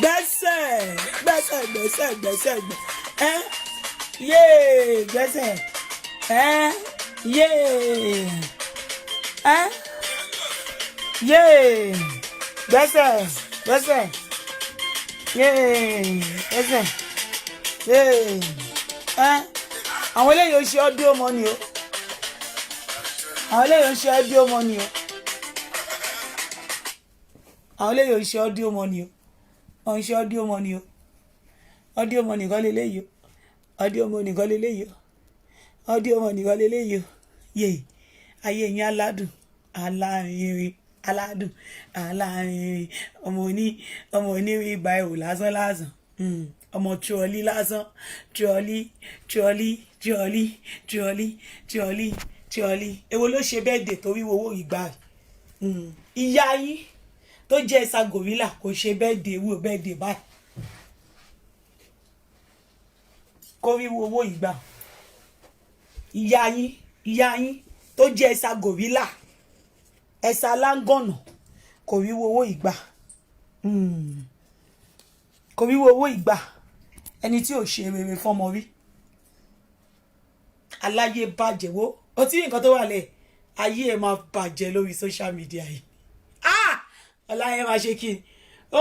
gbẹ́sẹ̀ yéé gbẹ́sẹ̀ yéé yéé gbẹ́sẹ̀ yéé àwọn eléyìí ń ṣe ọdún ọmọ ni o àwọn eléyìí ń ṣe ọdún ọmọ ni o àwọn eléyìí ń ṣe ọdún ọmọ ni o wọ́n ń ṣe ọdún ọmọ ni o ọdún ọmọ nìkan lélẹ́yìí o ọdún ọmọ nìkan lélẹ́yìí o ọdún ọmọ nìkan lélẹ́yìí o yé ayé yín aládùn alárinrin aládùn alárinrin ọmọ onírin ìgbà ẹ̀wò lásán ọmọ trọ́lí lásán trọ́lí èwo ló ṣe bẹ́ẹ̀ dè torí owó ìgbà ìyá yín tó jẹ́ ẹ̀sà gorilla kò ṣe bẹ́ẹ̀ dè wúwo bẹ́ẹ̀ dè báyìí kó rí owó ìgbà ìyá yín tó jẹ́ ẹ̀sà gorilla ẹ̀sà láńgọ̀nà kò rí owó ìgbà kò rí owó ìgbà ẹni tí ò ṣe rere fọmọ rí aláyé bàjẹ́ wo ó tí nǹkan tó wà lẹ̀ ayé ẹ̀ máa bàjẹ́ lórí social media yìí ọláyé máa ṣe kí ó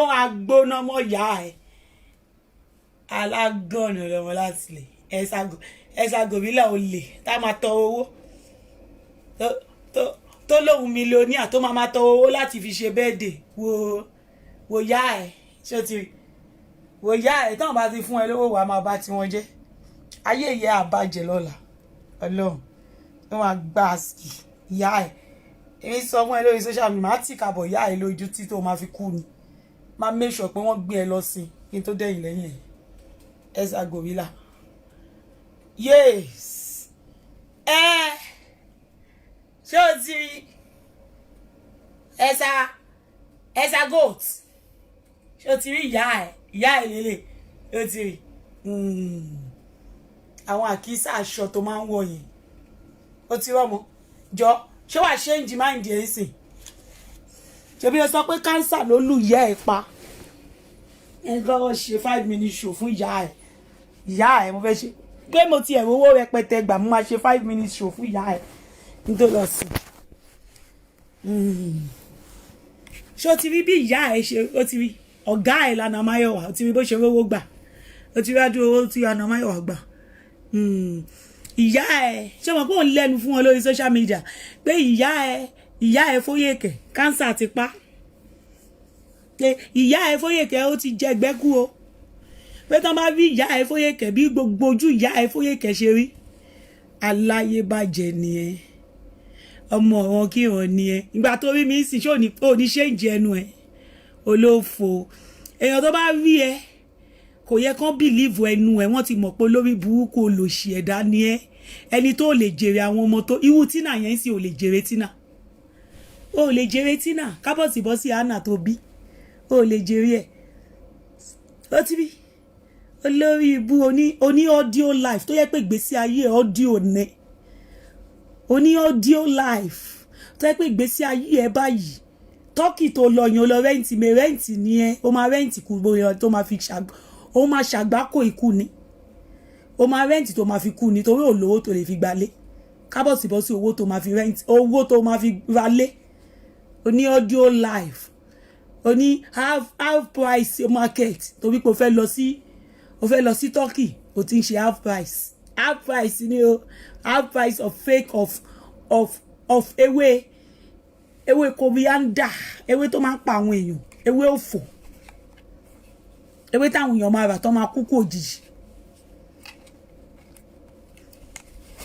máa gbóná mọ́ ìyá ẹ̀ alágọ̀nà lọ́mọ láti lè ẹ̀sà gorilla olè tá máa tọ owó tó lóhun mílíọ̀nìà tó máa tọ owó láti fi ṣe bẹ́ẹ̀dẹ̀ wo yá ẹ̀ ṣé o ti rí wo yá ẹ̀ táwọn bá ti fún ẹ lówó wàá máa bá tiwọn jẹ́ ayé ìyá àbàjẹ́ lọ́la ọlọ́run tó máa gbá ìyá ẹ̀ èmi sọ fún ẹ lórí social media máa tì kàbọ̀ ìyá ẹ̀ lójú tí tó máa fi kú ni máa make sure pé wọ́n gbé ẹ lọ sí kí n tó dẹ̀yìn lẹ́yìn ẹ̀ ẹ̀sà gorilla yes ṣé o ti rí ẹ̀sà goat ṣé o ti rí ìyá ẹ̀ lélẹ̀ ṣé o ti rí àwọn àkísà aṣọ tó máa ń wọ̀ yẹn ó ti rọ́mọ jọ ṣé wàá change mind ẹ̀ sìn ṣebí ẹ sọ pé cancer ló lù ìyá ẹ̀ pa ẹ gbọ́dọ̀ ṣe 5 minutes show fún ìyá ẹ̀ mo fẹ́ ṣe pé mo ti ẹ̀rọ owó rẹpẹtẹ gbà mo máa ṣe 5 minutes show fún ìyá ẹ̀ nítorí lọ sí ṣé o ti rí bí ìyá ẹ̀ ṣe ó ti rí ọ̀gá ẹ̀ lànà Máyọ̀wá ó ti rí bó ṣe rówó gbà ó ti rí adúró owó tí lànà Máyọ̀wá gbà ìyá ẹ̀ ṣé mo kó ń lẹ́nu fún wọn lórí social media pé ìyá ẹ̀ Fóyèkẹ́ cancer ti pa ìyá ẹ̀ Fóyèkẹ́ ó ti jẹ gbẹ́kú o pé tán bá rí ìyá ẹ̀ Fóyèkẹ́ bí gbogbo ojú ìyá ẹ̀ Fóyèkẹ́ ṣe rí aláyébàjẹ́ ni ẹ ọmọ wọn kí wọn ni ẹ ìgbà tó rí mi sì ṣó ní ṣe ń jẹ ẹnu ẹ olófo èèyàn tó bá rí ẹ kò yẹ kán bìlíìfù ẹnu ẹ wọ́n ti mọ̀ pé lórí burúkú olòṣì ẹ̀dá ni ẹ ẹni tó lè jèrè àwọn ọmọ tó irú Tina yẹn sì ò lè jèrè Tina kábọ̀sì bọ́ sí Anna tó bí ó lè jèrè ẹ̀ ó ti bí olórí ibú oní audio life tó yẹ pé ìgbésí ayé audio ní oní audio life tó yẹ pé ìgbésí ayé ẹ báyìí tọ́kì tó lọ yàn lọ rẹ́ǹtì mi rẹ́ǹtì ni ẹ ó máa rẹ́ǹtì kú bóyá tó máa fi ó máa ṣàgbákò ikú ni ó máa rẹ́ǹtì tó máa fi kú ni torí olówó tó lè fi gbalé kábọ̀sì bọ́ sí owó tó máa fi rẹ́ǹtì owó tó máa fi ralé oní audio life oní half price market torí pé o fẹ́ lọ sí Turkey o ti ń ṣe half price ni o half price of fake of ewé kòríáńdà ewé tó máa ń pa àwọn èèyàn ewé òfò ewé táwọn èèyàn máa rà tó máa kú kú òjijì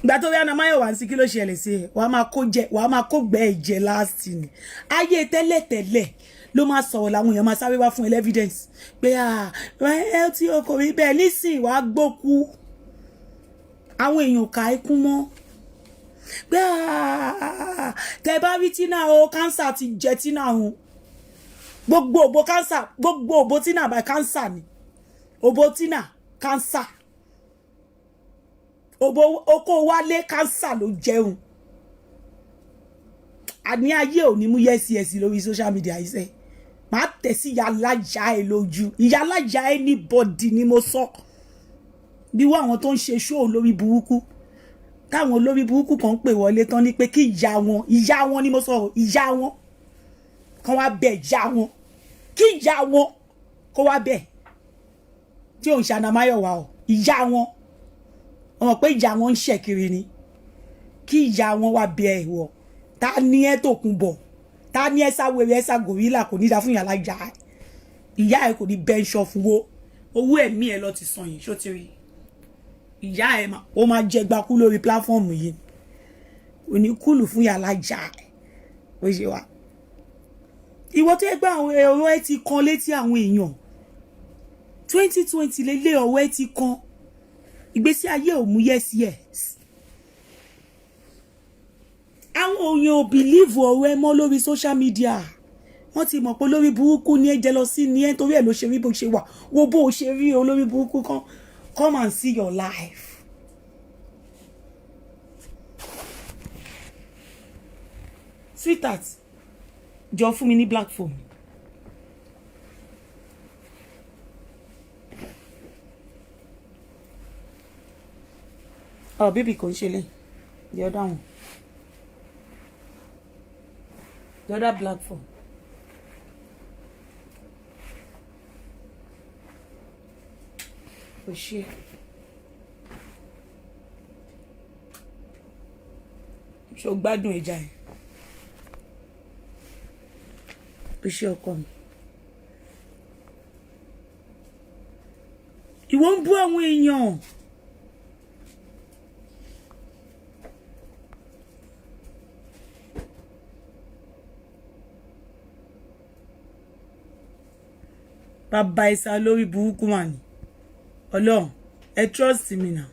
ìgbà tó rí Anna Máyọ̀wá sí kí ló ṣẹlẹ̀ sí ẹ wàá máa kó gbẹ ẹ̀jẹ̀ láàsì ni ayé tẹ́lẹ̀tẹ́lẹ̀ ló máa sọ̀rọ̀ làwọn èèyàn máa sáré wá fún evidence pé ẹ tí o kò rí bẹ́ẹ̀ nísìnyí wàá gbókú àwọn èèyàn kà í kún mọ́ pé tẹ bá rí Tina o cancer ti jẹ Tina o gbogbo òbò cancer gbogbo òbò Tina by cancer ni òbò Tina cancer òbò oko wálé cancer ló jẹun àní ayé ò ní mú yẹ́sì lórí social media iṣẹ́ màá tẹ̀ sí ìyálájà ẹ lójú ìyálájà anybody ni mo sọ bí wọ́n àwọn tó ń ṣe show lórí burúkú táwọn olórí burúkú kan pè wọlé tán ní pé kí ìyá wọn ni mo sọ ìyá wọn kan wá bẹ̀ ìyá wọn kí ìyá wọn kó wá bẹ̀ tí òun ṣàna Máyọ̀wá o ìyá wọn ọmọ pé ìyá wọn ń ṣẹ̀kiri ni kí ìyá wọn wá bẹ̀ ìwọ ta ní ẹ tó kún bọ̀ ta ní ẹ sáwèrè ẹ sá gòrílà kò ní dá fún ìyá ẹ kò ní bẹ́ńṣọ fún wo owó ẹ̀mí ẹ lọ ti sàn yìí ṣó ti rí ìyá ẹ ó máa jẹ gbakú lórí pláfọ́ọ̀mù yìí oníkùlù fún ìyálájà ẹ ó ṣe wá ìwọ tó yẹ pé àwọn ọ̀rọ̀ ẹ ti kan létí àwọn èèyàn 2020 lélẹ̀ ọ̀rọ̀ ẹ ti kan ìgbésí ayé ò mú yes àwọn èèyàn ò bìlíìfù ọ̀rọ̀ ẹ mọ́ lórí social media wọ́n ti mọ̀ pé olórí burúkú ní ẹ jealousy ní ẹ torí ẹ̀ ló ṣe rí bó ṣe wà wo bó o ṣe rí olórí burúkú kan come and see your life. Sweetheart jọ fún mi ní black phone. Oh baby kò ń ṣe lè the other one the other black phone. Kò ṣe. Ṣó gbádùn ẹja ẹ̀. Kò ṣe ọkọ mi. Ìwọ ń bú àwọn èèyàn. Bàbá ìsà lórí burúkú mà ní. Ọlọ́run ẹ trust me now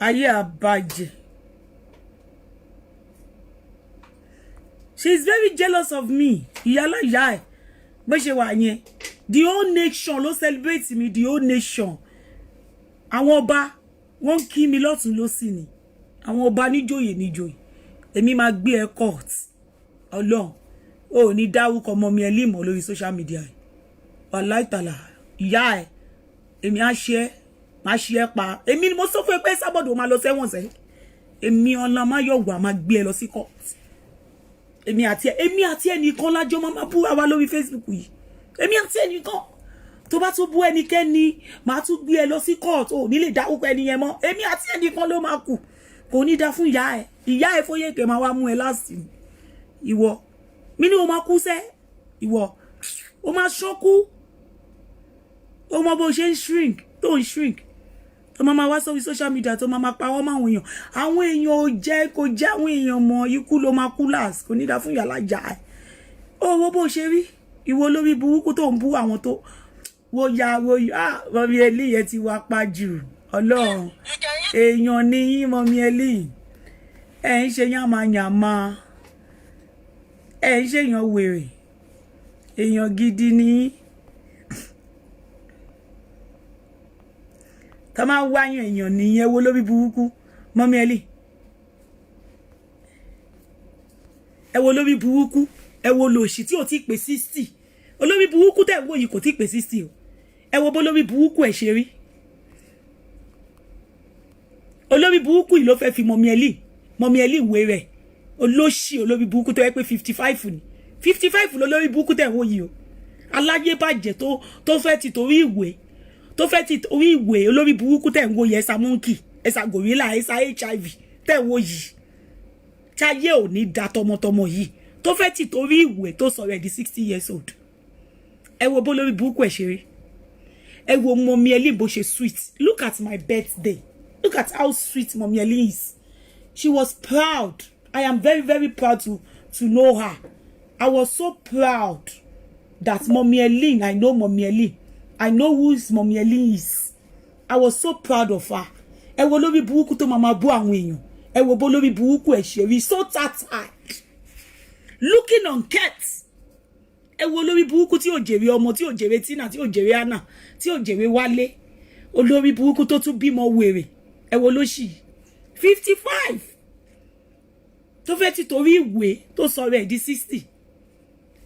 ayé àbàjẹ́ she is very jealous of me ìyáláyà ẹ bó ṣe wà yẹn the whole nation ló celebrate me the whole nation àwọn ọba wọ́n kí mi lọ́tún lósì ni àwọn ọba níjòyè èmi máa gbé ẹ court Ọlọ́run ò ní dárúkọ ọmọ mi ẹ lè mọ̀ lórí social media wàláìtàlà ìyá ẹ èmi á ṣe máa ṣe ẹ pa èmi ni mo sọ fún ẹ pé sábọ̀dọ̀ máa lọ sẹ́wọ̀n sẹ́ èmi ọ̀nà Máyọ̀wá máa gbé ẹ lọ sí court èmi àti ẹnìkan lájọ máa búra wa lórí Facebook yìí èmi àti ẹnìkan tó bá tún bú ẹnikẹ́ni máa tún gbé ẹ lọ sí court ò ní lè dárúkọ ẹni yẹn mọ́ èmi àti ẹnìkan ló máa kù kò ní dá fún ìyá ẹ Fóyèké máa wá mú ẹ láti ìwọ mi ni o máa kú sẹ́ ìwọ o máa ṣọ́kú o mọ bó ṣe ń shrink tó ń shrink tó máa wá sórí social media tó máa pa wọ́n máwọn èèyàn ò jẹ́ kò jẹ́ àwọn èèyàn mọ̀ ikú ló máa kú last kò ní dá fún ìyálájà ẹ̀ owó bó ṣe rí ìwọ lórí burúkú tó ń bú àwọn tó wo ya mọ̀mí Elí ti wá pa jù Ọlọ́run èèyàn ni yín mọ̀mí Elí ẹ̀ ń ṣe yàmàyàmà ẹ̀ ń ṣèyàn wèrè èèyàn gidi ni yín. Tá máa wáyàn èèyàn nìyẹn wo lórí burúkú mọ́mí Elí ẹ wo lórí burúkú ẹ wo lòṣì tí ò tí pé 60 olórí burúkú tẹ̀ wò yìí kò tí pé 60 o ẹ wo bó lórí burúkú ẹ̀ ṣe rí olórí burúkú yìí ló fẹ́ fi mọ́mí Elí ìwé rẹ̀ olóṣì olórí burúkú tó yẹ pé 55 ni 55 lólórí burúkú tẹ̀ wò yìí o aláyé bàjẹ́ tó fẹ́ ti torí ìwé tó fẹ́ ti orí ìwé olórí burúkú tẹ̀ ń wo yẹ ẹ̀sà monkey ẹ̀sà gorilla ẹ̀sà HIV tẹ̀ ń wo yìí táyé ò ní da tọmọtọmọ yìí tó fẹ́ ti torí ìwé tó sọ̀rọ̀ ẹ̀ di 60 years old ẹ wo bó lórí burúkú ẹ̀ ṣe rí ẹ wo mọ̀mí Elí bó ṣe sweet look at my birthday look at how sweet mọ̀mí Elí is she was proud I am very very proud to know her I was so proud that mọ̀mí Elí I know mọ̀mí Elí I know who Mommy Elí is. I was so proud of her. Ẹ wo lórí burúkú tó máa bú àwọn èèyàn. Ẹ wo bó lórí burúkú ẹ̀ ṣe rí so tattered. Looking unkept. Ẹ wo lórí burúkú tí ò jèrè ọmọ, tí ò jèrè Tina, tí ò jèrè Anna, tí ò jèrè Wálé. Olórí burúkú tó tún bímọ wèrè. Ẹ wo ló ṣì 55. Tó fẹ́ ti torí ìwé tó sọ̀rọ̀ ẹ̀ di 60.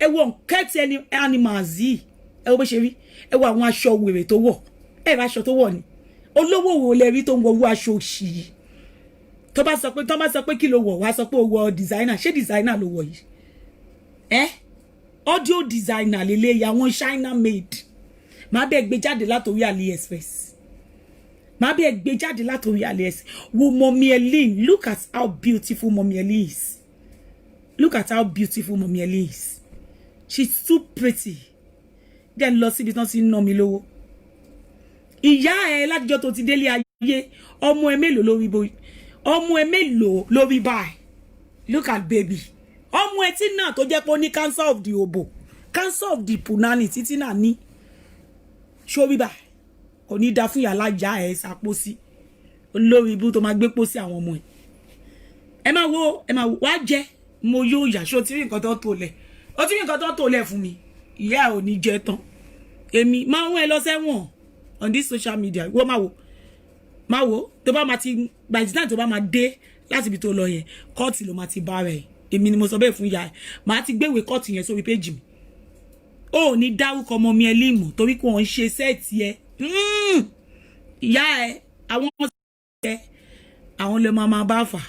ẹ wo cat animals yìí ẹ wo bó ṣe rí ẹ wo àwọn aṣọ wèrè tó wọ̀ ẹ bá aṣọ tó wọ̀ ni olówó wo lẹ rí tó ń wọ aṣọ òṣì yìí tó bá sọ pé kí ló wọ̀ wá sọ pé ó wọ designer ṣé designer ló wọ̀ yìí audio designer lele àwọn China made má bẹ́ẹ̀ gbé jáde látòrí AliExpress má bẹ́ẹ̀ gbé jáde látòrí AliExpress wo Mommy Helen look at how beautiful Mommy Helen is look at how beautiful Mommy Helen is she's too pretty then lọ síbi tán ti ń ná mi lówó ìyá ẹ látijọ́ tó ti délé ayé ọmọ ẹ mélòó lórí boy ọmọ ẹ mélòó lórí báyìí look at baby ọmọ ẹ tí náà tó jẹ́ pé ó ní cancer of the obo cancer of the punani títí náà ní sórí báyìí kò ní dá fún yàrá ìyá ẹ sàpò sí olórí ibú tó máa gbé pò sí àwọn ọmọ ẹ máa wo wá jẹ mo yóò yà ṣó tí rí nǹkan tó tó lẹ̀ ó tí rí nǹkan tó tó lẹ̀ fún mi ìyá ò ní jẹ tán èmi máa wọ́n ẹ lọ sẹ́wọ̀n on this social media wọ́n máa wo tó bá máa ti by the time tó bá máa dé láti ibi tó lọ yẹn kọ́ọ̀tì ló máa ti bá rẹ̀ èmi ni mo sọ bẹ́ẹ̀ fún ìyá ẹ̀ máa ti gbéwèé kọ́ọ̀tì yẹn sórí péjì mi ó ní dárúkọ ọmọ mi Helen torí kò ń ṣe sẹ́ẹ̀tì ẹ ìyá ẹ àwọn ẹ àwọn lè máa bá fà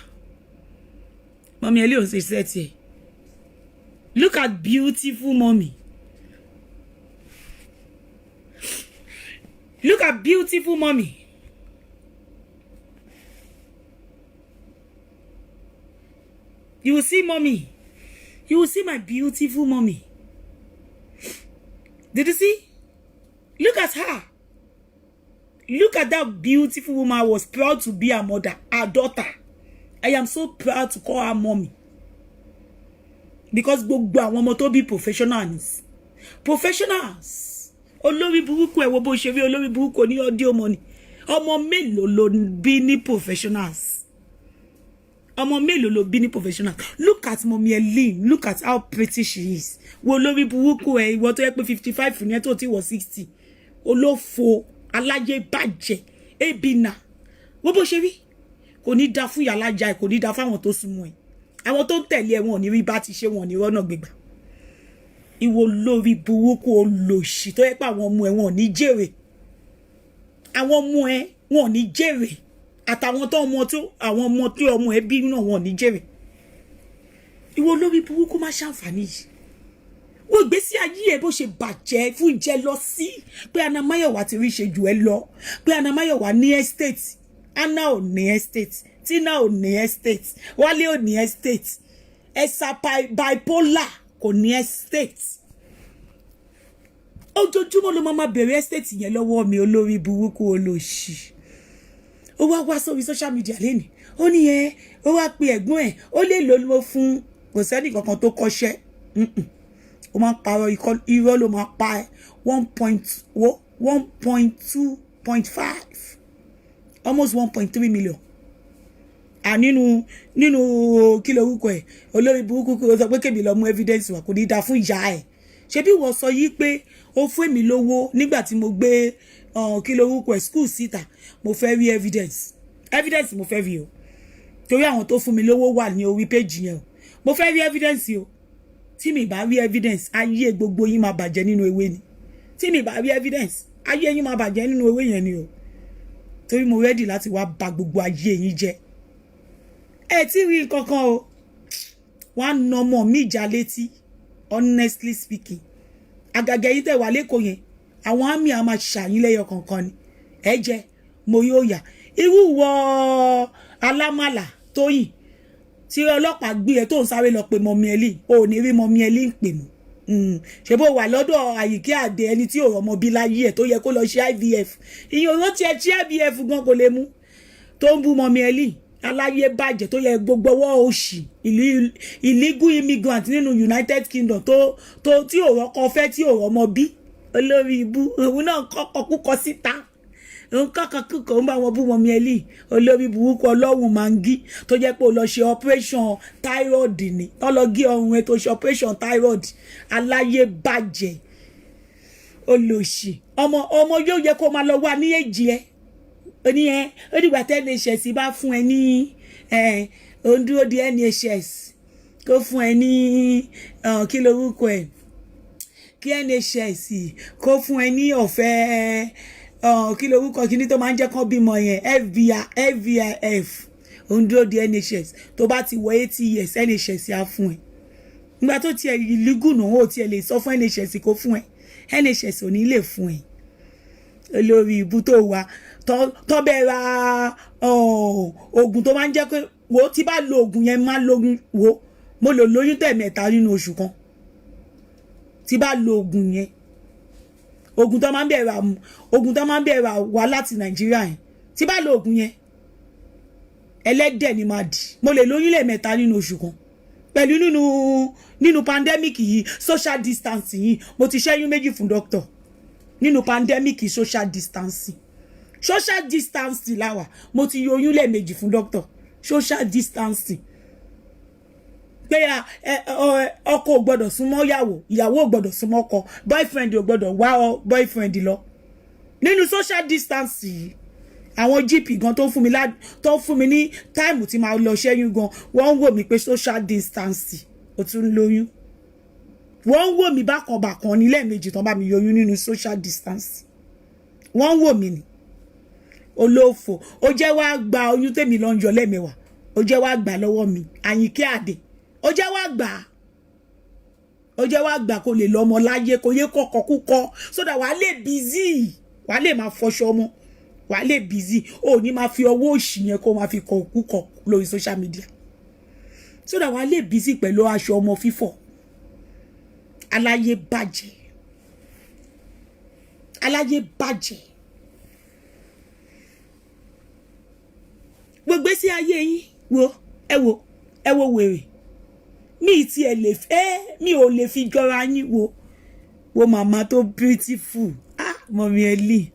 Mommy Helen ò ṣe sẹ́ẹ̀tì ẹ look at beautiful mommy look at beautiful mommy. You will see mommy. You will see my beautiful mommy. Did you see? Look at her. Look at that beautiful woman. I was proud to be her mother, her daughter. I am so proud to call her mommy. Because gbogbo àwọn ọmọ tó bí professionals. Professionals. Olórí burúkú ẹ wo bó ṣe rí olórí burúkú ní audio money. Ọmọ mélòó ló bí ní professionals. Ọmọ mélòó ló bí ní professional. Look at Mommy Helen. Look at how pretty she is. Wo lórí burúkú ẹ ìwọ tó yẹ pé 55 ní tó ti wọ 60. Olófo aláyé bàjẹ́ ebina. Wo bó ṣe rí. Kò ní dá fún yàlájà kò ní dá fáwọn tó súnmọ́ ẹ. Àwọn tó tẹ̀lé ẹ wọn ní rí bá ti ṣe wọn ní rọ́nà gbégbà. Ìwọ lórí burúkú olòṣì tó yẹ pé àwọn ọmọ ẹ wọn ní jèrè. Àwọn ọmọ ẹ wọn ní jèrè. Àtàwọn tó ọmọ tó àwọn ọmọ tó ọmọ ẹbí náà wọn ní jèrè ìwọ lórí burúkú má ṣàǹfààní yìí wo ìgbésí ayé ẹ bó ṣe bàjẹ́ fún jẹ lọ sí pé Anna Mayowa ti rí ṣe jù ẹ lọ pé Anna Mayowa ní estate Anna ò ní estate Tina ò ní estate Wálé ò ní estate Ẹ̀sà bipolar kò ní estate ojoojúmọ́ ló máa bẹ̀rẹ̀ estate yẹn lọ́wọ́ mi olórí burúkú olóṣì ó wá sórí social media lẹ́ni ó ní ó wá pe ẹ̀gbọ́n ẹ̀ ó lè lò ló fún kò sẹ́ni kankan tó kọ́ṣẹ́ ó máa parọ́ irọ́ ló máa pa ẹ́ 1.2.5 almost 1.3 million nínú kí ló orúkọ ẹ̀ olórí burúkú kí ó sọ pé kébì lọ mú evidence wá kò ní dá fún ìyá ẹ̀ ṣé bí wọ́n sọ yìí pé ó fún èmi lówó nígbà tí mo gbé kí ló orúkọ ẹ̀ school síta mo fẹ́ rí evidence mo fẹ́ rí o torí àwọn tó fún mi lówó wà ní orí page yẹn o mo fẹ́ rí evidence o tí mi bá rí evidence ayé gbogbo yín máa bàjẹ́ nínú ewé ni tí mi bá rí evidence ayé yín máa bàjẹ́ nínú ewé yẹn ni o torí mo ready láti wá bà gbogbo ayé yín jẹ́ ẹ tí rí kankan o wá nà ọmọ mi ìjà létí honestly speaking àgàgà yín tẹ́ wà lẹ́kọ̀ọ́ yẹn àwọn àmì a máa ṣàyín lẹ́yọ kankan ni ẹ jẹ́ mo yóò yà irú wọ alámàlà Tóyìn tí ọlọ́pàá gbé ẹ tó ń sáré lọ pé Mommy Helen ò ní rí Mommy Helen pè mọ́ ṣe bó wà lọ́dọ̀ Àyìnkẹ́ Àdé ẹni tí ò rọmọ bí láyé ẹ̀ tó yẹ kó lọ ṣe IVF ìyẹn ò rántí ẹ tí IVF gan kò lè mú tó ń bú Mommy Helen aláyé bàjẹ́ tó yẹ gbogbo ọwọ́ òṣì illegal immigrant nínú United Kingdom tó tí ò rọ́kọ fẹ́ tí ò rọmọ bí olórí ibú òun náà kọ́kọ́ kúkọ síta òun kọ́kọ́ kúkọ ń bá wọn bú Mommy Helen olórí burúkú ọlọ́run mangi tó jẹ́ pé ó lọ ṣe operation thyroid ni ó lọ gé ọrùn ẹ̀ tó ṣe operation thyroid aláyé bàjẹ́ olóṣì ọmọ yóò yẹ kó máa lọ wá ní èjì ẹ oní ẹ ó dìgbà tẹ́ NHS bá fún ẹ ní òun dúró di NHS kó fún ẹ ní kí lorúkọ ẹ kí NHS kó fún ẹ ní ọ̀fẹ́ kí lorúkọ kíní tó máa ń jẹ́ kán bímọ yẹn FVIF òun dúró di NHS tó bá ti wọ 80 years NHS á fún ẹ nígbà tó tiẹ̀ lígùn náà ó tiẹ̀ lè sọ fún NHS kó fún ẹ NHS ò ní lè fún ẹ olórí ibú tó wà tó bẹ́ẹ̀ ra oògùn tó máa ń jẹ́ pé wo tí bá lo oògùn yẹn máa lóyún wo mo lò lóyún tẹ̀mẹ́ta nínú oṣù kan tí bá lo oògùn yẹn oògùn tó máa ń bẹ̀rẹ̀ wá láti Nàìjíríà yẹn tí bá lo oògùn yẹn ẹlẹ́dẹ̀ ni máa dì mo lè lóyún lẹ́ẹ̀mẹ́ta nínú oṣù kan pẹ̀lú nínú pandemic yìí social distancing yìí mo ti ṣẹ́yún méjì fún doctor nínú pandemic social distancing láwà mo ti yọyún lẹ́ẹ̀mejì fún doctor social distancing pé ọkọ ò gbọ́dọ̀ súnmọ́ ìyàwó ò gbọ́dọ̀ súnmọ́ ọkọ boyfriend ò gbọ́dọ̀ wá boyfriend lọ nínú social distancing yìí àwọn GP gan tó fún mi ní time tí máa lọ ṣẹ́yún gan wọ́n ń wò mí pé social distancing ó tún lóyún wọ́n ń wò mí bákan ní lẹ́ẹ̀mejì tán bá mi yọyún nínú social distancing wọ́n ń wò mí ni olófò ó jẹ́ wá gba oyún tèmi lọ ń yọ lẹ́ẹ̀mẹ́wàá ó jẹ́ wá gbà lọ́wọ́ mi Àyìnkẹ́ Àdè ó jẹ́ wá gbà kó lè lọ́mọ láyé kó yé kọ́kọ́ kúkọ́ so that wàá lè busy wàá lè máa fọṣọ ọmọ wàá lè busy ó ní máa fi ọwọ́ òṣì yẹn kó máa fi kọ kúkọ lórí social media so that wàá lè busy pẹ̀lú aṣọ ọmọ fífọ̀ aláyé bàjẹ́ gbogbo sí ayé yín ẹ wo wèrè mi ti ẹ lè fẹ́ mi ò lè fi jọra yín wo màmá tó beautiful Mommy Eli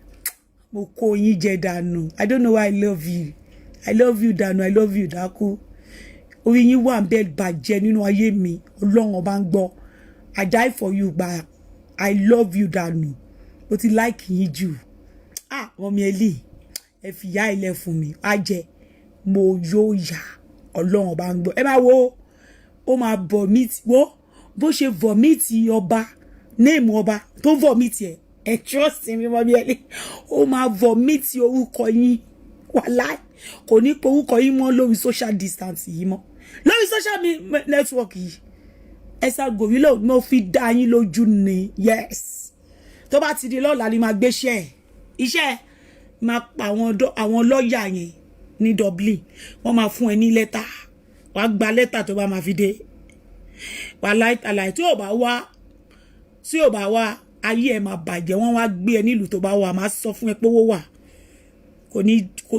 mo kó yín jẹ dànù I don't know why I love you dànù I love you dákú orí yín wà bẹ́ẹ̀ bàjẹ́ nínú ayé mi Ọlọ́run ọba ń gbọ́ I die for you gba I love you dànù mo ti like yín jù Mommy Eli ẹ fi yá ilẹ̀ fún mi á jẹ mo yóò yá Ọlọ́run ọba ń gbọ́ ẹ máa wo ó máa vomit wo bó ṣe vomit ọba name ọba tó vomit ẹ trust me Mommy Eli ó máa vomit orúkọ yín wàláì kò ní pé orúkọ yín mọ́ lórí social distance yìí mọ́ lórí social network yìí ẹsà gorilla mo fi dá yín lójú ni yes tó bá ti di lọ́la ni máa gbéṣẹ́ iṣẹ́ máa pa àwọn lọ́ọ̀yà yẹn ní Dublin wọ́n máa fún ẹ ní lẹ́tà wàá gba lẹ́tà tó bá máa fi dé wàláì tí ò bá wá ayé ẹ máa bàjẹ́ wọ́n wá gbé ẹ nílùú tó bá wà máa sọ fún ẹ pé owó wà kò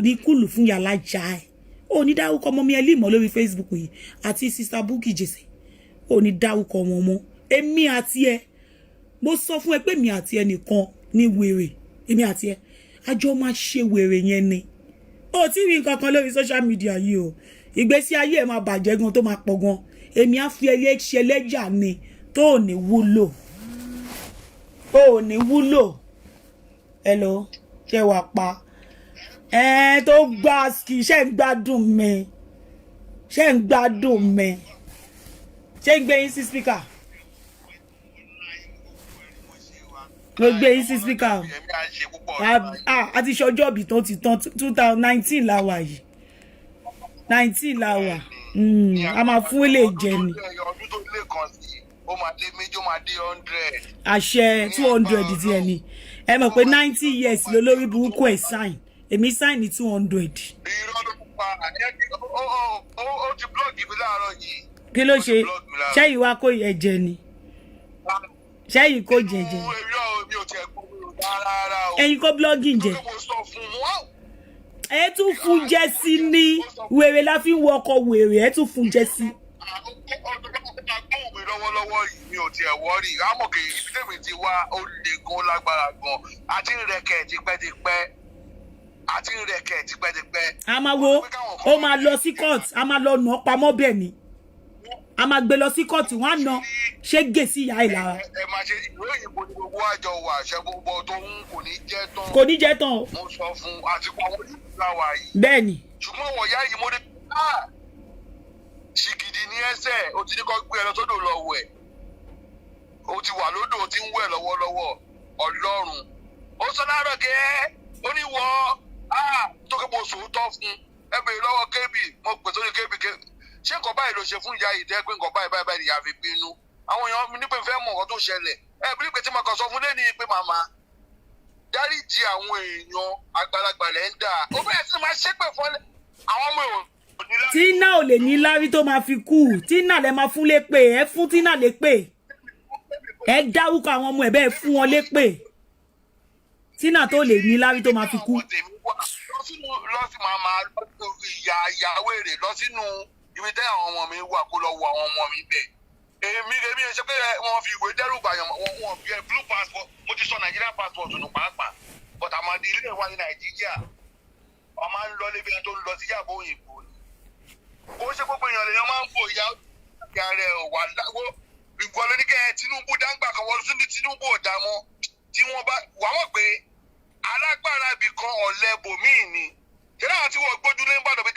ní kùlù fún yàrá jà ẹ ò ní dárúkọ Mommy Eli mọ́ lórí Facebook yìí àti sister Bukky Jesse ò ní dárúkọ wọn mọ́ èmi àti ẹ mo sọ fún ẹ pé mi àti ẹ nìkan ní wèrè èmi àti ẹ àjọ máa ṣe wèrè yẹn ni ó ti rí nǹkan kan lórí social media yìí o ìgbésí ayé ẹ máa bàjẹ́ gan tó máa pọ̀ gan èmi á fi ẹlẹ́ṣẹ̀ lẹ́jà ni tó ò ní wúlò hello ṣe wà pa tó gbá ski ṣe ń gbádùn mi ṣe ń gbé yín sí speaker ló gbé yín sí speaker a ti ṣọjọ́ bí tó ti tán 2019 la wà yìí 19 la wà a máa fún ilé jẹ ni ọdún tó lè kàn sí ó máa dé méjì ó máa dé 100 àṣẹ 200 ti ẹni ẹ mọ̀ pé 90 years ló lórí burúkú ẹ̀ sign èmi sign ní 200. irọ́ ló pa ó ti blọ́ọ̀gì mi láàárọ̀ yìí. kí ló ṣe ṣẹ́yìn wá kó ẹ̀jẹ̀ ni ṣẹ́yìn kó jẹ̀jẹ̀. mi ò tiẹ̀ gbọ́ rárá o. ẹ̀yin kó blọ́ọ̀gì jẹ. ẹ tún fún jẹ sí ní wèrè la fi ń wọ ọkọ̀ wèrè ẹ tún fún jẹ sí. lọ́wọ́lọ́wọ́ yìí mi ò tiẹ̀ wọ́ọ̀rì rámọ̀kè tèmi ti wá ó lè gan lágbára gan àti rẹ̀kẹ̀ tipẹ́tipẹ́. a máa wo ó máa lọ sí court a máa lọ nà pamọ́ bẹ́ẹ̀ ni a máa gbé lọ sí court wọ́n á nà ṣé gè sí ìyá ìlara. ẹ máa ṣe ìwé òyìnbó ní gbogbo àjọ wà ṣe gbogbo tó ń kò ní jẹ́ tán. mo sọ fún àtikọ àwọn onígbàwà yìí. bẹ́ẹ̀ ni. ṣùgbọ́n wọ̀nyá yìí mo ní ṣìgìdì ní ẹsẹ̀ ó ti ní kọ́ gbé ẹ lọ sódò lọ wẹ̀ ó ti wà lódò ó ti ń wẹ̀ lọ́wọ́lọ́wọ́ Ọlọ́run ó sọ láàárọ̀ gẹ́ ó ní wọ́ tó kẹ́ mo sòótọ́ fún ẹ bèrè lọ́wọ́ kébì mo pè sórí kébì ṣé nǹkan báyìí ló ṣe fún ìyá yìí tẹ́ pé nǹkan báyìí ìyá fi bínú àwọn èèyàn nípe fẹ́ mọ̀ nǹkan tó ṣẹlẹ̀ ẹ bí pé tí mo kàn sọ fún lẹ́ni pé màmá dáríjì àwọn èèyàn àgbàlagbà lẹ́ ń dà ó bẹ̀rẹ̀ sí máa ṣépè fún àwọn ọmọ èèyàn. Tina ò lè ní lárí tó máa fi kú Tina lẹ máa fún lépè ẹ fún Tina lépè ẹ dárúkọ àwọn ọmọ ẹ bẹ́ẹ̀ fún wọn lépè Tina tó lè ní lárí tó máa fi kú. lọ sí màmá ìyàwó èrè lọ sínú ibi tẹ́ àwọn ọmọ mi wà kó lọ wo àwọn ọmọ mi bẹ̀. èmi ṣe pé wọ́n fi ìwé dẹ́rù bàyàn wọ́n fi blue passport mo ti sọ Nigerian passport nù pàápàá but àmàdí ilé wa ní Nàìjíríà wọ́n máa ń lọ lébi ẹni tó ń lọ sí yàgò òyìnbó ni. kò ṣe gbogbo èèyàn lèèyàn máa ń bò ìyá rẹ̀ wà láwọ́ ìgbọ́ lóníkẹ́ Tinubu dáńgbà kan wọ́n tún ní Tinubu ò dá mọ́ tí wọ́n bá wà wọ́n pé alágbára ibì kan ọ̀lẹ bòmíì ni kíláà àti wọ́n gbójúlé ń bàdàn bí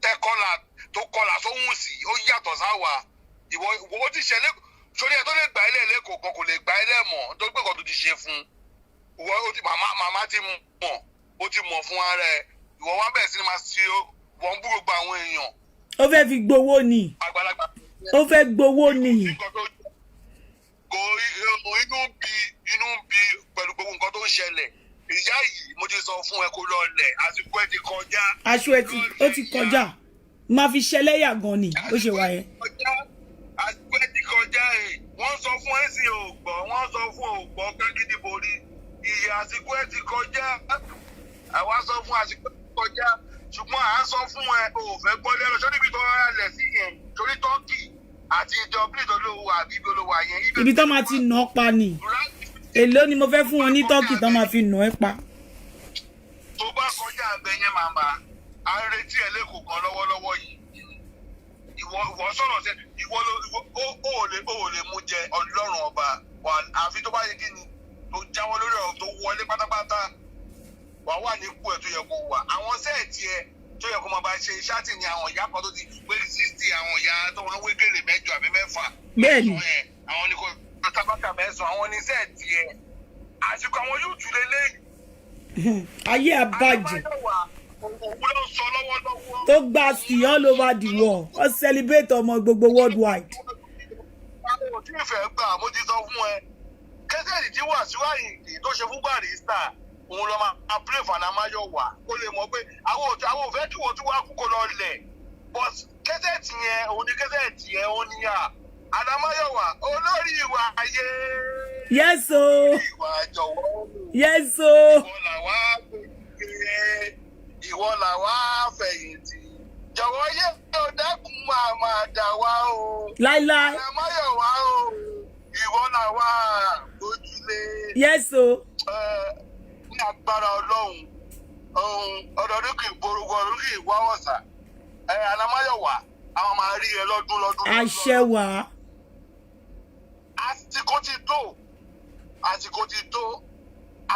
tẹkọlà tó kọlà sóhùn sí ó yàtọ̀ sáwà ìwọ ti ṣẹlẹ̀ sórí ẹ tó lè gbà ilẹ̀ lẹ́kọ̀ọ́ kan kò lè gbà ilẹ̀ mọ̀ tó gbé kan tó ti ṣe fún màmá ti mọ̀ ó ti mọ̀ fún ara ẹ ìwọ wá bẹ̀rẹ̀ sí ni máa ṣe wọ́n bú gbogbo àwọn èèyàn. ó fẹ́ fi gbowó ni ó fẹ́ gbowó ni. inú bí pẹ̀lú gbogbo nǹkan tó ń ṣẹlẹ̀ ìyá yìí mo ti sọ fún ẹ kó lọ lẹ̀ àsìkò ẹ ti kọjá. aṣọ ẹ ó ti kọjá máa fi ṣẹlẹ́yà gan ni ó ṣe wà yẹn. àsìkò ẹ ti kọjá wọ́n sọ fún ẹ sí ògbọ́ wọ́n sọ fún ògbọ́ kágídí borí ìyá àsìkò ẹ ti kọjá àwa sọ fún àsìkò ẹ ti kọjá ṣùgbọ́n à ń sọ fún ẹ ò fẹ́ gbọ́ lẹ́rọ sọ́dọ̀ ibi tó rárá lẹ̀ sí yẹn torí tọ́kì àti dublin tó lówó àbí ibi olówó àyẹn. ibi tó máa ti nà ọ́ pa ni èló ni mo fẹ́ fún wọn ní tọ́kì tó máa fi nà ẹ́ pa. tó bá kọjá abẹ yẹn màmá à ń retí ẹ lẹ́kọ̀ọ́ kan lọ́wọ́lọ́wọ́ yìí ìwọ sọ̀rọ̀ sẹ́ ìwọ ò lè mú jẹ Ọlọ́run ọba àfi tó bá yẹ kí ni tó jáwọ́ lórí ọ̀rọ̀ tó wọlé pátápátá wà wà ní ipò ẹ̀ tó yẹ kó wà àwọn sẹ́ẹ̀tì ẹ̀ tó yẹ kó máa bá ṣe ṣáàtì ní àwọn ìyá kan tó ti gbé 60 àwọn ìyá tó wọn wé gèlè 8 àbí 6 bẹ́ẹ̀ni àwọn ní kò tábàkà 9 àwọn ní sẹ́ẹ̀tì ẹ̀ àsìkò àwọn yóò tún lé lẹ́yìn. ayé àbájẹ òun ló sọ lọ́wọ́lọ́wọ́. tó gbà sí all over the world ó celebrate ọmọ gbogbo worldwide. àwọn òtí ìfẹ́ gbà mo ti sọ fún ẹ kẹ́sẹ̀lì tí Wasiu Ayinde tó ṣe fún Barrister òun lọ máa pray for Anamáyọ̀wá kó lè mọ̀ pé àwọn òfẹ́ tí wọ́n tún wá kú kó lọ lẹ̀ but kẹ́sẹ̀tì yẹn òun ní kẹ́sẹ̀tì yẹn òun ní Anamáyọ̀wá olórí ìwà ayé. yes o ìwà jọ̀wọ́ yes o. ìwọ làwa fẹ̀yìntì jọ̀wọ́ yé o dákun máa dà wá o. láíláí. Anamáyọ̀wá o ìwọ làwa gbójúlé. yes o. ní agbára Ọlọ́run ọdọọdún kì í borúkọ ọdún kì í wá ọ̀sà Anamáyọ̀wá àwọn máa rí ẹ lọ́dún. àṣẹ wà. àsìkò ti tó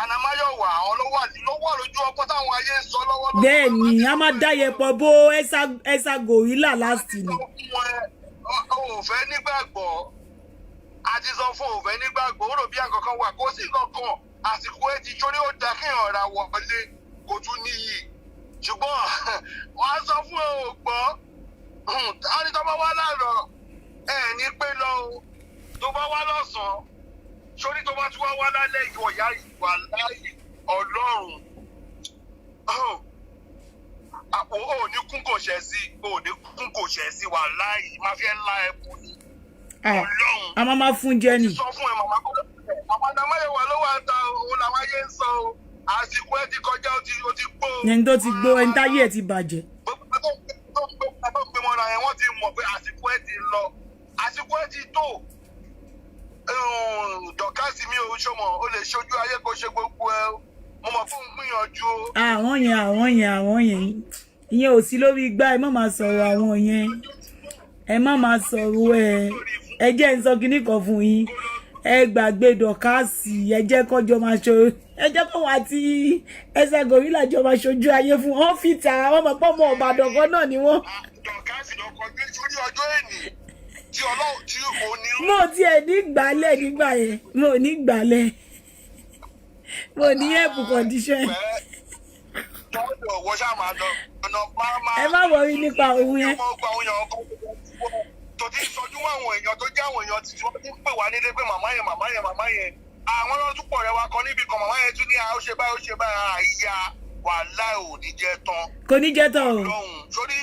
Anamáyọ̀wá àwọn ló wà lójú ọpọ́n táwọn ayé ń sọ lọ́wọ́lọ́wọ́. bẹ́ẹ̀ ni a máa dáyẹ pọ̀ bó ẹ̀sà gorilla last ni. o ò fẹ́ nígbàgbọ́ àti sọ fún òfẹ́ nígbàgbọ́ ó rò bí àkọ́kọ́ wà kó sì lọ́kàn àsìkò ẹ ti jórí ó dá kéèyàn ra wọlé kò tún níyì ṣùgbọ́n wọ́n á sọ fún ẹ ò gbọ́ àní tó bá wá láàárọ̀ ẹ ní pé lọ o tó bá wá lọ́sàn-án sórí tó bá tún wá lálẹ́ ìwọ̀yá ìwà láàyè Ọlọ́run ò ní kún kò ṣẹ́ sí wà láàyè má fi ẹ́ ńlá ẹ kú ni Ọlọ́run a máa fún jẹ ni. sọ fún ẹ màmá kọ́ àwọn Anamáyọ̀wá ló wà ta òun làwọn ayé ń sọ o àsìkò ẹ ti kọjá o ti gbó. ẹni tó ti gbó ẹni táyé ẹ ti bàjẹ́. gbogbo gbé mọ́ra yẹn wọ́n ti mọ̀ pé àsìkò ẹ ti lọ àsìkò ẹ ti tó dọ̀kásì mi ò ṣọmọ o lè ṣojú ayé kó ṣe gbogbo ẹ mo mọ̀ fún gbìyànjú. àwọn yẹn ìyẹn ò sí lórí igbá ẹ má máa sọ̀rọ̀ àwọn yẹn ẹ má máa sọ̀rọ̀ ẹ jẹ́ ń sọ kinní kan fún yín ẹ gbàgbé dọ̀kásì ẹ jẹ́ kọjọ máa ṣe ẹ jẹ́ kó wá tí ẹsẹ̀ gorilla jọ máa ṣojú ayé fún wọn fìtà wọn mọ̀ pọ́ mọ́ Ìbàdàn kan náà ni wọ́n. dọ̀kásì lọkọ̀ gbé sórí ọjọ́ èní tí Ọlọ́run tí òní. mo tiẹ̀ ní gbálẹ̀ nígbà yẹn mo ní gbálẹ̀ mo ní ẹ̀pù condition. wọ́n ṣáà máa lọ ọ̀nà máa. ẹ má wọrí nípa òun yẹn. tó ti sọjú mọ́ àwọn èèyàn tó jẹ́ àwọn èèyàn tí wọ́n ti ń pè wá nílé pé màmá yẹn àwọn náà tún pọ̀ rẹwà kan níbi kan màmá yẹn tún ní ó ṣe báyìí àìyá wàhálà ò ní jẹ́ tán. kò ní jẹ́ tán o. sórí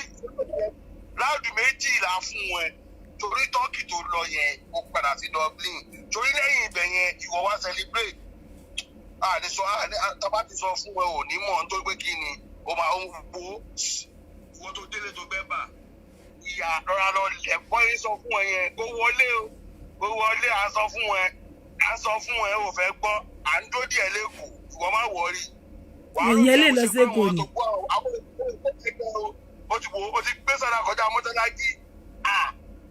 láàdù méjì là fún ẹ torí tọ́kì tó lọ yẹn ó padà sí Dublin torí lẹ́yìn ibẹ̀ yẹn ìwọ wá celebrate tọ́ba ti sọ fún ẹ ò ní mọ̀ nítorí pé kí ni ó máa ń wo ìwọ tó délé tó bẹ́ẹ̀ bà ìyá rọra lọ ẹ̀kọ́ yín sọ fún ẹ yẹn kó wọlé à ń sọ fún ẹ ò fẹ́ gbọ́ à ń dó díẹ̀ lẹ́kọ̀ọ́ ìwọ má wọrí. èyí lè lọ sí èkó ni. o ti gbé sọ́dà kọjá mọ́tàlájì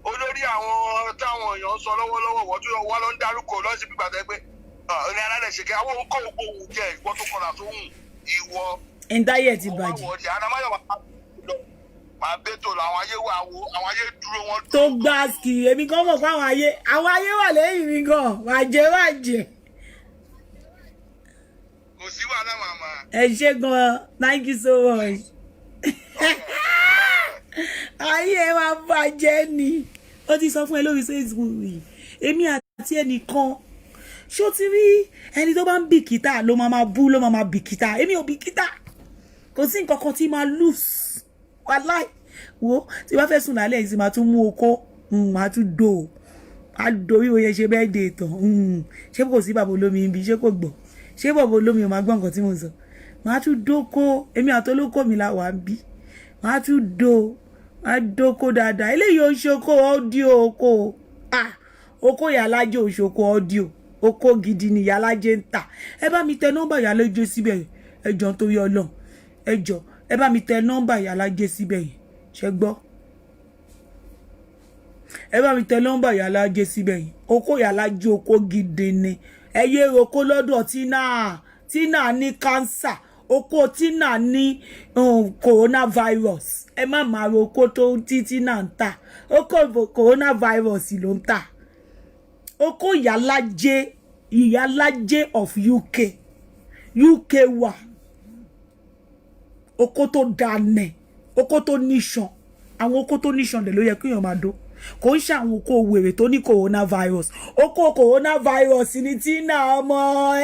olórí àwọn táwọn èèyàn ń sọ lọ́wọ́lọ́wọ́ wọ́n tún wọ́n lọ ń dárúkọ lọ́sí bí gbàgbé pé ní alálẹ̀ ṣe kí àwọn òǹkọ́ ògbó òun jẹ́ ìwọ tó kọlà tó hùn ìwọ. ẹ̀ńdáyẹ̀ ti bàjẹ́. máa bẹ́tò làwọn ayé wà wo àwọn ayé dúró wọn. tó gbá ski èmi kan mọ̀ pé àwọn ayé wà lẹ́yìn mi gan wàjẹ́. kò sí wàhálà màmá. ẹ ṣé gan thank you so much. ayé wa bàjẹ́ ni ó ti sọ fún ẹ lórí Facebook yìí èmi àti ẹnìkan ṣó ti rí ẹni tó bá ń bìkítà ló máa bú ló máa bìkítà èmi ò bìkítà kò sí nǹkan kan tí máa loose wàláì wo tí bá fẹ́ sùn lálẹ́ yìí sì máa tún mú okó máa tún dò á dorí oyè ṣe bẹ́ẹ̀ dé tán ṣé kò sí bàbá olómi ibi ṣé kò gbọ́ ṣé bàbá olómi ò máa gbọ́ nǹkan tí mo sọ máa tún dóko èmi àtolókò mi la wà ń bí máa tún dóko dáadáa eléyìí ó ṣoko ọ́díò oko yàlájẹ òṣoko ọ́díò oko gidi ni yàlájẹ ń tà ẹ bá mi tẹ nọ́mbà yàlájẹ síbẹ̀ ẹjọ́ nítorí Ọlọ́run ẹjọ́ ẹ bá mi tẹ nọ́mbà yàlájẹ síbẹ̀ yìí ṣe gbọ́ ẹ bá mi tẹ nọ́mbà yàlájẹ síbẹ̀ yìí oko yàlájẹ oko gidi ni ẹ yé oko lọ́dọ̀ Tina ní cancer oko Tina ní coronavirus ẹ má máa ro oko tó Tina ń tà oko coronavirus ló ń tà oko ìyálájẹ of UK wà oko tó dáná oko tó níṣan àwọn oko tó níṣan dẹ̀ ló yẹ kéèyàn máa dó kò ń ṣe àwọn oko wèrè tó ní coronavirus oko coronavirus ní Tina ọmọ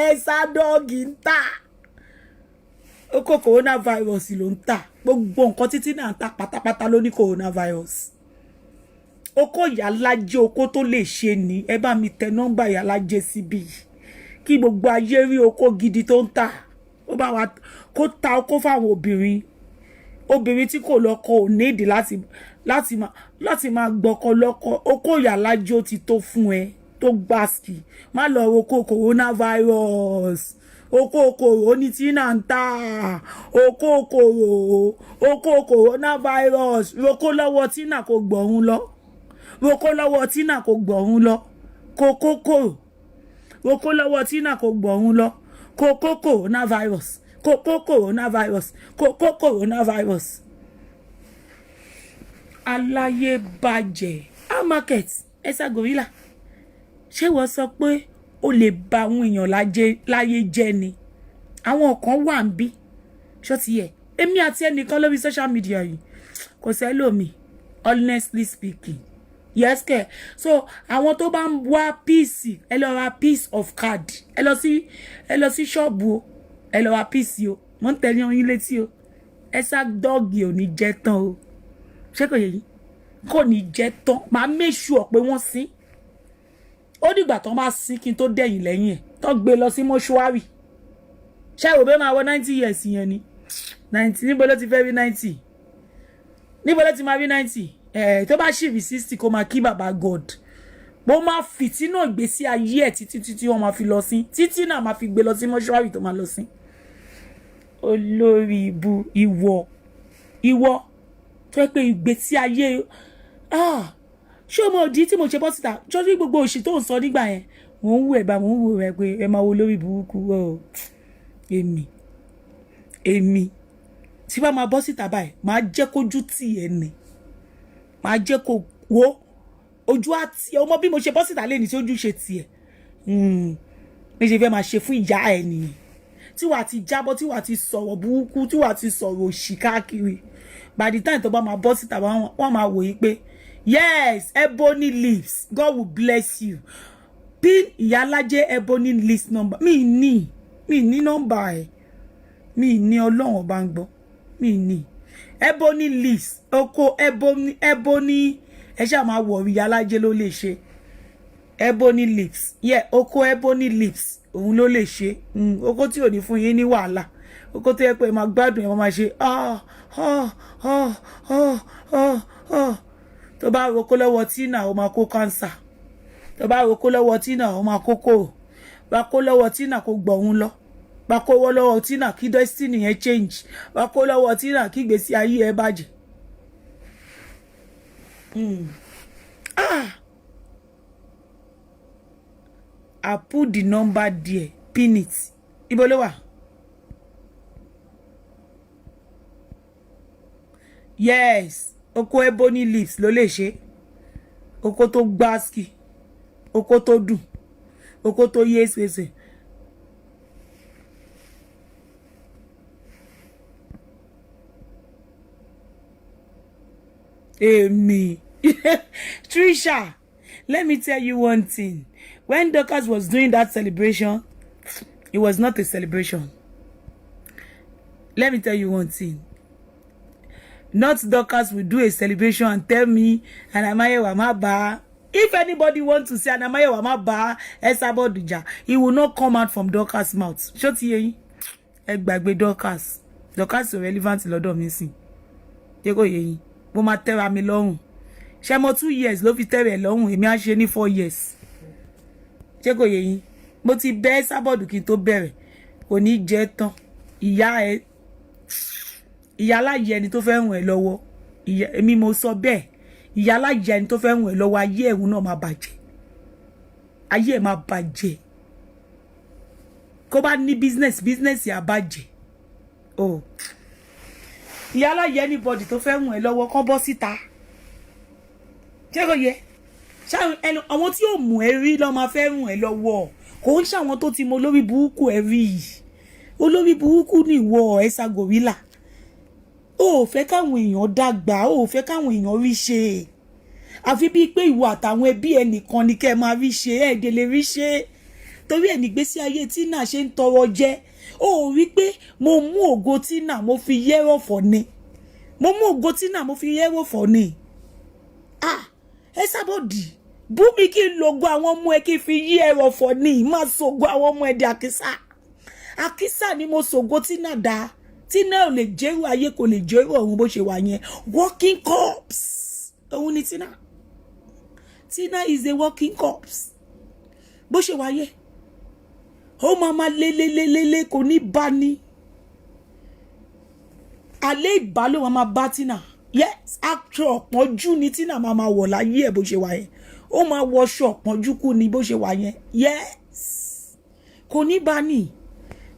ẹ̀sà dọ́ọ̀gì ń tà oko coronavirus ló ń tà gbogbo nǹkan tí Tina ń tà pátápátá ló ní coronavirus oko ìyálájẹ oko tó lè ṣe ni ẹ bá mi tẹ nọ́mbà ìyálájẹ síbí kí gbogbo ayé rí oko gidi tó ń tà ó bá wa kó ta oko fáwọn obìnrin tí kò lọ́kọ ò nídìí láti máa gbọ́kọ lọ́kọ oko ìyálájẹ ó ti tó fún ẹ tó gbàsì má lọ oko coronavirus oko kòrò ní Tina ń tà oko coronavirus roko lọ́wọ́ Tina kò gbọ̀run lọ roko lọ́wọ́ Tina kò gbọ̀run lọ kòkòkò roko lọ́wọ́ Tina kò gbọ̀run lọ kòkó coronavirus aláyé bàjẹ́ market ẹ̀sà gorilla ṣé wọ́n sọ pé ó lè ba àwọn èèyàn láyé jẹ́ ni àwọn kan wà ń bí ṣó ti yẹ èmi àti ẹnìkan lórí social media yìí kò sẹ́lòmí honestly speaking yes kẹ so àwọn tó bá ń wá peace ẹ lọ ra piece of card ẹ lọ sí ṣọ́ọ̀bù o ẹ lọ ra peace o mo ń tẹ̀lé ọyìn létí o ẹ̀sà dọ́ọ̀gì ò ní jẹ́ tán o ṣé kò yẹ yìí kò ní jẹ́ tán máa make sure pé wọ́n sin ó dìgbà tán bá sin kí n tó dẹ̀yìn lẹ́yìn ẹ̀ tán gbé lọ sí mọ́ṣúárì ṣé ìwò bẹ́ẹ̀ máa wọ 90 years yẹn ni 90 níbo ló ti fẹ́ rí 90 níbo ló ti máa rí 90 tó bá ṣì rí 60 kó máa kí bàbá God mo máa fìtínà ìgbésí ayé ẹ̀ títí wọ́n máa fi lọ sí títí náà máa fi gbé lọ sí mọ́ṣúárì tó máa lọ sí olórí ibu ìwọ tó yẹ pé ìgbésí ayé ṣé o mọ òdì tí mo ṣe bọ́ síta jọ́jú gbogbo òṣì tó ń sọ nígbà yẹn mò ń wò ẹ̀ bá mò ń wò ẹ̀ pé ẹ máa wo lórí burúkú èmi tí bá máa bọ́ síta báyìí máa jẹ́ kójú tì ẹ̀ nì máa jẹ́ kó wo ojú àti ọmọ bí mo ṣe bọ́ síta lẹ́ni tí ojú ṣe tiẹ̀ mi ṣe fẹ́ máa ṣe fún ìyá ẹ̀ nìyẹn tí wàá ti jábọ́ tí wàá ti sọ̀rọ̀ burúkú tí wàá ti sọ̀rọ̀ òṣì káàkiri by the time tó bá máa bọ́ síta wọ́n máa wòye pé yes Ebony Lips God will bless you pin ìyálájẹ Ebony Lips number mi ní nọ́mbà ẹ̀ mi ní Ọlọ́run ọba ń gbọ́ mi ní Ebony Lips oko Ebony ẹ ṣáà máa wọ̀ ìyálájẹ ló lè ṣe Ebony Lips oko Ebony Lips òun ló lè ṣe oko tí ò ní fún yín ní wàhálà oko tó yẹ pé máa gbádùn ẹ máa ṣe tó bá roko lọ́wọ́ Tina ó máa kó cancer tó bá roko lọ́wọ́ Tina ó máa kó kòrò bá kó lọ́wọ́ Tina kó gbọ̀hún lọ bá kó lọ́wọ́ Tina kí destiny yẹn change bá kó lọ́wọ́ Tina kí ìgbésí ayé ẹ bàjẹ́. I put the number there pin it ibo ló wà. Yes oko Ebony Lips ló lè ṣe oko tó gbáàsì oko tó dùn oko tó yé ṣeṣe. Èmi Trisha, let me tell you one thing. When Dorcas was doing that celebration, it was not a celebration. Let me tell you one thing. Not Dorcas will do a celebration and tell me Anamayewa ma ba. If anybody wants to say Anamayewa ma ba Esabod Dija, it will not come out from Dorcas' mouth. Shut ye. Ẹ gbàgbé Dorcas. Dorcas is relevant lọ́dọ̀ mi sin. Ye ko ye yin. Mo ma tẹ́ra mi lọ́rùn. Ṣé mo 2 years ló fi tẹ́ra ẹ lọ́rùn, èmi á ṣe ní 4 years. Ṣé kò yé yín? Mo ti bẹ́ Esabod kí n tó bẹ̀rẹ̀. Kò ní jẹ́ tán. Ìyá láyé ẹni tó fẹ́ ràn ẹ́ lọ́wọ́ èmi mo sọ bẹ́ẹ̀ ìyá láyé ẹni tó fẹ́ ràn ẹ́ lọ́wọ́ ayé ẹ̀hún náà máa bàjẹ́ ayé ẹ̀ máa bàjẹ́ kó bá ní business á bàjẹ́ ìyá láyé anybody tó fẹ́ ràn ẹ́ lọ́wọ́ kán bọ́ síta ṣé kò yẹ àwọn tí ò mú ẹ rí lọ́ máa fẹ́ ràn ẹ́ lọ́wọ́ kò ń ṣàwọn tó ti mọ olórí burúkú ẹ rí olórí burúkú ni ìwọ ẹ̀sà gorilla ó fẹ́ káwọn èèyàn dàgbà ó fẹ́ káwọn èèyàn rí ṣe àfi bíi pé ìwọ àtàwọn ẹbí ẹnìkan ni kẹ́ máa rí ṣe ẹ̀ẹ́dẹ̀ lè rí ṣe torí ẹ̀ nígbésí ayé Tina ṣe ń tọrọ jẹ ó rí pé mo mú ògo Tina mo fi yẹ́rọ̀ fọ̀ ni mo mú ògo Tina mo fi yẹ́rọ̀ fọ̀ ni Esabod bú mi kí n lògo àwọn ọmọ ẹ kí n fi yí ẹrọ fọ̀ ni má sògo àwọn ọmọ ẹ di àkísà ni mo sògo Tina dá Tina ò lè jẹ́rù ayé kò lè jẹ́rù ọ̀run bó ṣe wà yẹn walking corpse òun ni Tina is a walking corpse bó ṣe wà yẹn ó máa lélélélélé kò ní bá ní alẹ́ ìbá ló máa bá Tina yes actor ọ̀pọ̀jú ni Tina máa wọ̀ láyé ẹ̀ bó ṣe wà yẹn ó máa wọṣọ ọ̀pọ̀jú kú ni bó ṣe wà yẹn yes kò ní bá ní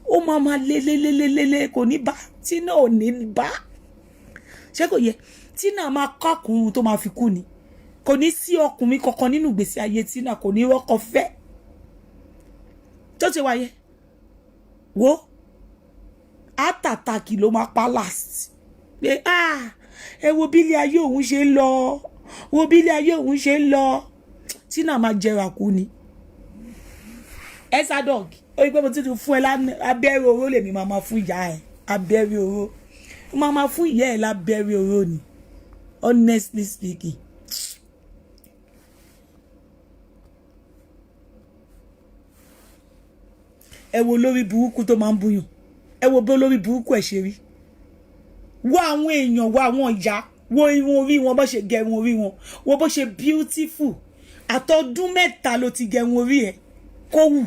ó máa lélélélélé kò ní bá Tina ò ní bá ṣé kò yẹ Tina máa kọkùnrin tó máa fi kú ni kò ní sí ọkùnrin kankan nínú ìgbésí ayé Tina kò ní rọ́kọ fẹ́ tó ṣe wáyé wo àtàtàkì ló máa pa last pé ẹ wo bí ilé ayé òun ṣe ń lọ wo bí ilé ayé òun ṣe ń lọ Tina máa jẹrà kú ni Esabod ó rí pé mo ti tún fún ẹ lábẹ́rẹ́ oró lèmi máa fún ìyá ẹ abẹ́rẹ́ oró mo máa fún ìyá ẹ lábẹ́rẹ́ oró ni honestly speaking. ẹ wo lórí burúkú tó máa ń búyàn ẹ wo bó lórí burúkú ẹ ṣe rí wo àwọn èèyàn wo àwọn ìyá wo irun orí wọn bó ṣe gẹrun orí wọn wo bó ṣe beautiful àtọdún 3 ló ti gẹrun orí ẹ kó wù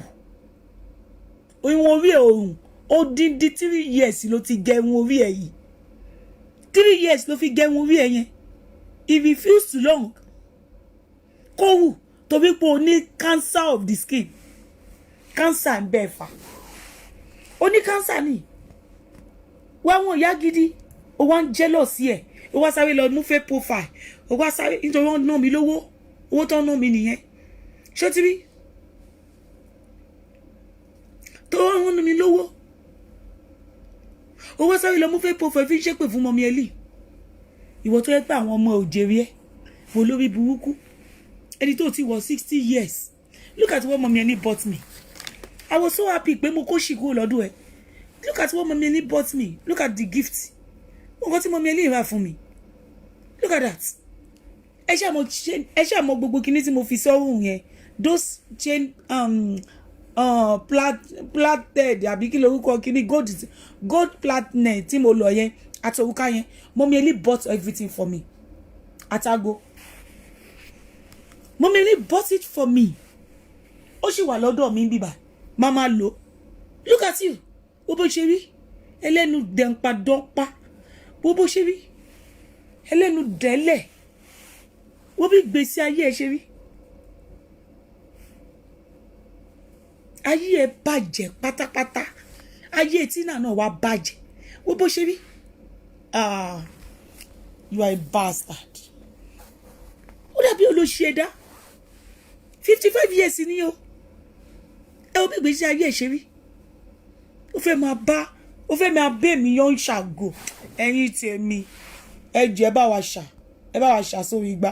irun orí ẹ òrùn ó díndín 3 years ló ti gẹrun orí ẹ yìí 3 years ló fi gẹrun orí ẹ yẹn if it feels too long kó wù torí pé o ní cancer of the skin cancer ń bẹ́ẹ̀ fà ó ní cancer ni wá wọn ìyá gidi ó wá ń jealous ẹ̀ ó wá sáré lọ mú fake profile ó wá sáré nítorí wọ́n ná mi lówó owó tó ń ná mi nìyẹn ṣó ti rí tó ń ná mi lówó owó sáré lọ mú fẹ́ pọ̀ fẹ́ fi ṣépè fún mọ́mí Ellie ìwọ tó yẹ pé àwọn ọmọ òjèrè ẹ wò lórí burúkú ẹni tó ti wọ 60 years look at what mọ́mí Ellie bought me I was so happy pé mo kó ṣì kúrò lọ́dún ẹ look at what mọ́mí Ellie bought me look at the gift nǹkan tí mọ́mí Ellie rà fún mi look at that ẹ ṣáà mọ gbogbo kinní tí mo fi sọ́rùn yẹn those chain plated àbí kí lorúkọ kinní gold platinum tí mo lọ yẹn àtòrúká yẹn Mọ́mí Ellie bought everything for me àtàgò Mọ́mí Ellie bought it for me ó sì wà lọ́dọ̀ mi bíbà mama lò look at you bó bó ṣe rí ẹlẹ́nu dẹ̀ǹpa dọ́ǹpa bó bó ṣe rí ẹlẹ́nu dẹ́lẹ̀ wọ́n bí gbèsè ayé ẹ ṣe rí ayé ẹ bàjẹ́ pátápátá ayé Tina náà wá bàjẹ́ wọ́n bó ṣe rí you are a bastard ó dàbí olóṣì ẹ̀dá 55 years ni o ẹ wọ́n bí gbèsè ayé ẹ ṣe rí ó fẹ́ máa bẹ́ mi yọ ń ṣàgò ẹ̀yin tèmi ẹ jẹ́ ẹ bá wa ṣà sórí igbá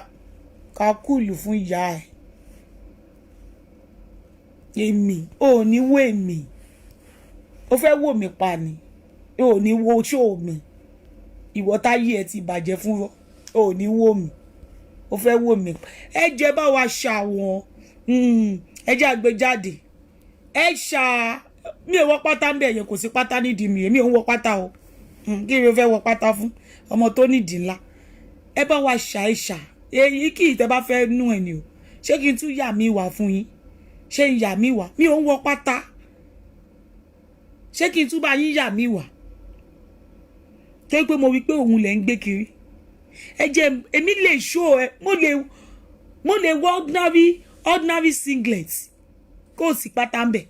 ká kúlù fún ìyá ẹ̀ èmi ò ní wò èmi ó fẹ́ wò mí pa ni ò ní wo ṣó mi ìwọ táyé ẹ ti bàjẹ́ fún ò ní wò mí ó fẹ́ wò mí pa ẹ jẹ́ bá wa ṣà wọ́n ẹ jẹ́ àgbéjáde ẹ ṣà mi ò wọ pátá ń bẹ̀ yẹn kò sí pátá nídìí mi èmi ò ń wọ pátá o kí ni o fẹ́ wọ pátá fún ọmọ tó nídìí ńlá ẹ bá wa ṣà ẹ ṣà èyí kì í tẹ́ bá fẹ́ nú ẹ̀ ni o ṣé kí n tún yà mí wá fún yín ṣé ń yà mí wá mi ò ń wọ pátá ṣé kí n tún bá yín yà mí wá tó pé mo wí pé òun lẹ̀ ń gbé kiri ẹ jẹ́ èmi lè ṣó ẹ mo lè wọ ordinary singlet kó o sì pátá ń bẹ̀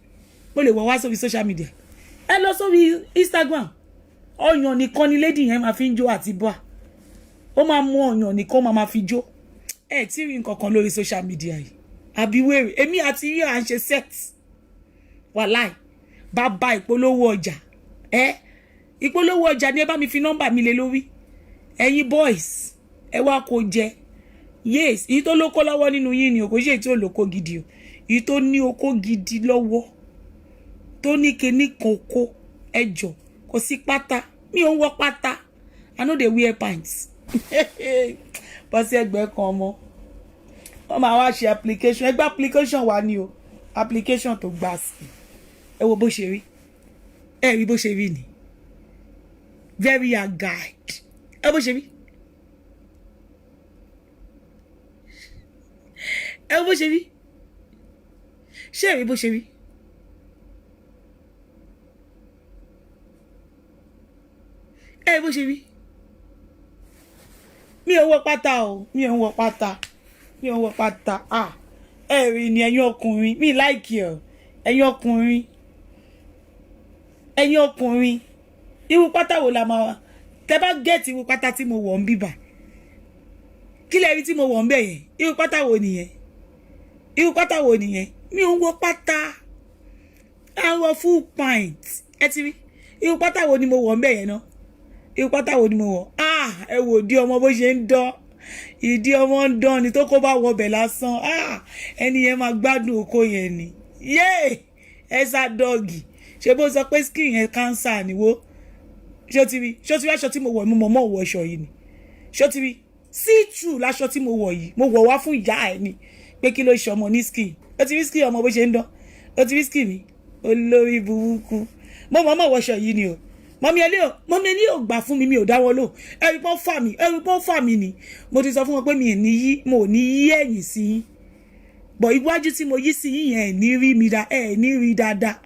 mo lè wọ wá sórí social media ẹ lọ sórí Instagram ọyàn nìkan ni lady yẹn máa fi ń jó àti bọ́à ó máa mú ọyàn nìkan máa fi jó ẹ tí rí nǹkan kan lórí social media yìí àbí wèrè èmi àti yíyá à ń ṣe sex wàláì bàbá ìpolówó ọjà ìpolówó ọjà ni ẹ bá mi fi nọ́mbà mi lé lórí ẹ̀yin boys ẹ wá kó jẹ yes èyí tó lóko lọ́wọ́ nínú yín ni o kò ṣe èyí tó lóko gidi o èyí tó ní okó gidi lọ́wọ́ tó ní kíní kòkó ẹjọ kò sí pátá mi ò ń wọ pátá I no dey wear pants bọ́sí ẹgbẹ́ kan ọmọ wọ́n máa wá ṣe application ẹgbẹ́ application wà ní o application tó gbà sí ẹ wo bó ṣe rí ẹ rí bó ṣe rí ni very hard guide ẹ bó ṣe rí ẹ bó ṣe rí ṣé ẹ rí bó ṣe rí ẹ bó ṣe rí mi ò wọ pátá o mi ò wọ pátá mi ò wọ pátá ẹ rí ni ẹ̀yin ọkùnrin mi láìkì ọ ẹ̀yin ọkùnrin irú pátá wo la máa tẹ́ bá gẹ̀ẹ́tì irú pátá tí mo wọ̀ ń bíbà kí lẹ rí tí mo wọ̀ ń bẹ̀ yẹn irú pátá wo nìyẹn mi ò wọ pátá àwọn full pint ẹ ti rí irú pátá wo ni mo wọ̀ ń bẹ̀ yẹn náà irú pátá wo ni mo wọ̀ ẹ wò di ọmọ bó ṣe ń dán ìdí ọmọ ń dán ni tó kó bá wọbẹ̀ lásán ẹni yẹn máa gbádùn oko yẹn ni ẹsà dọ́ọ̀gì ṣe bó sọ pé skin yẹn cancer níwó ṣó ti rí aṣọ tí mo wọ̀ mo mọ̀ wọ aṣọ yìí ni ṣó ti rí see through láṣọ tí mo wọ̀ yìí mo wọ̀ wá fún ìyá ẹ̀ ni pé kí ló ṣe ọmọ ní skin ó ti rí skin ọmọ bó ṣe ń dán ó ti rí skin mi olórí burúkú mo mọ̀ wọ aṣọ yìí ni o Mọ́mí Ellie ò gbà fún mi ò dáwọ́ lò ẹ̀rí pọ́n fà mí ni mo ti sọ fún wọn pé mo ò ní yí ẹ̀yìn sí yín bọ̀ iwájú tí mo yí sí yín yẹn ní rí mi ní rí dáadáa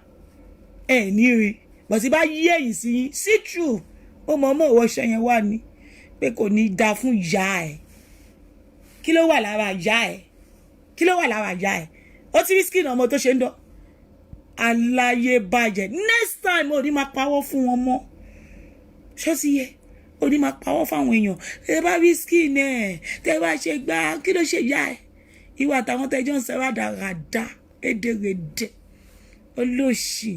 ní rí bọ̀ tí bá yí ẹ̀yìn sí yín see through ó mọ̀ ìwọṣọ yẹn wà ní pé kò ní da fún ìyá ẹ̀ kí ló wà lára ìyá ẹ̀ ó ti rí skin ọmọ tó ṣe ń dán aláyé bàjẹ́ next time ò ní máa pawọ́ fún wọn mọ́ ṣó ti yẹ ò ní máa pawọ́ fáwọn èèyàn tẹ bá rí skin ẹ̀ tẹ bá ṣe gbá kí ló ṣe ìwà àtàwọn tẹjọ́ ń sẹ́wà dáradá édèrèdè olóṣì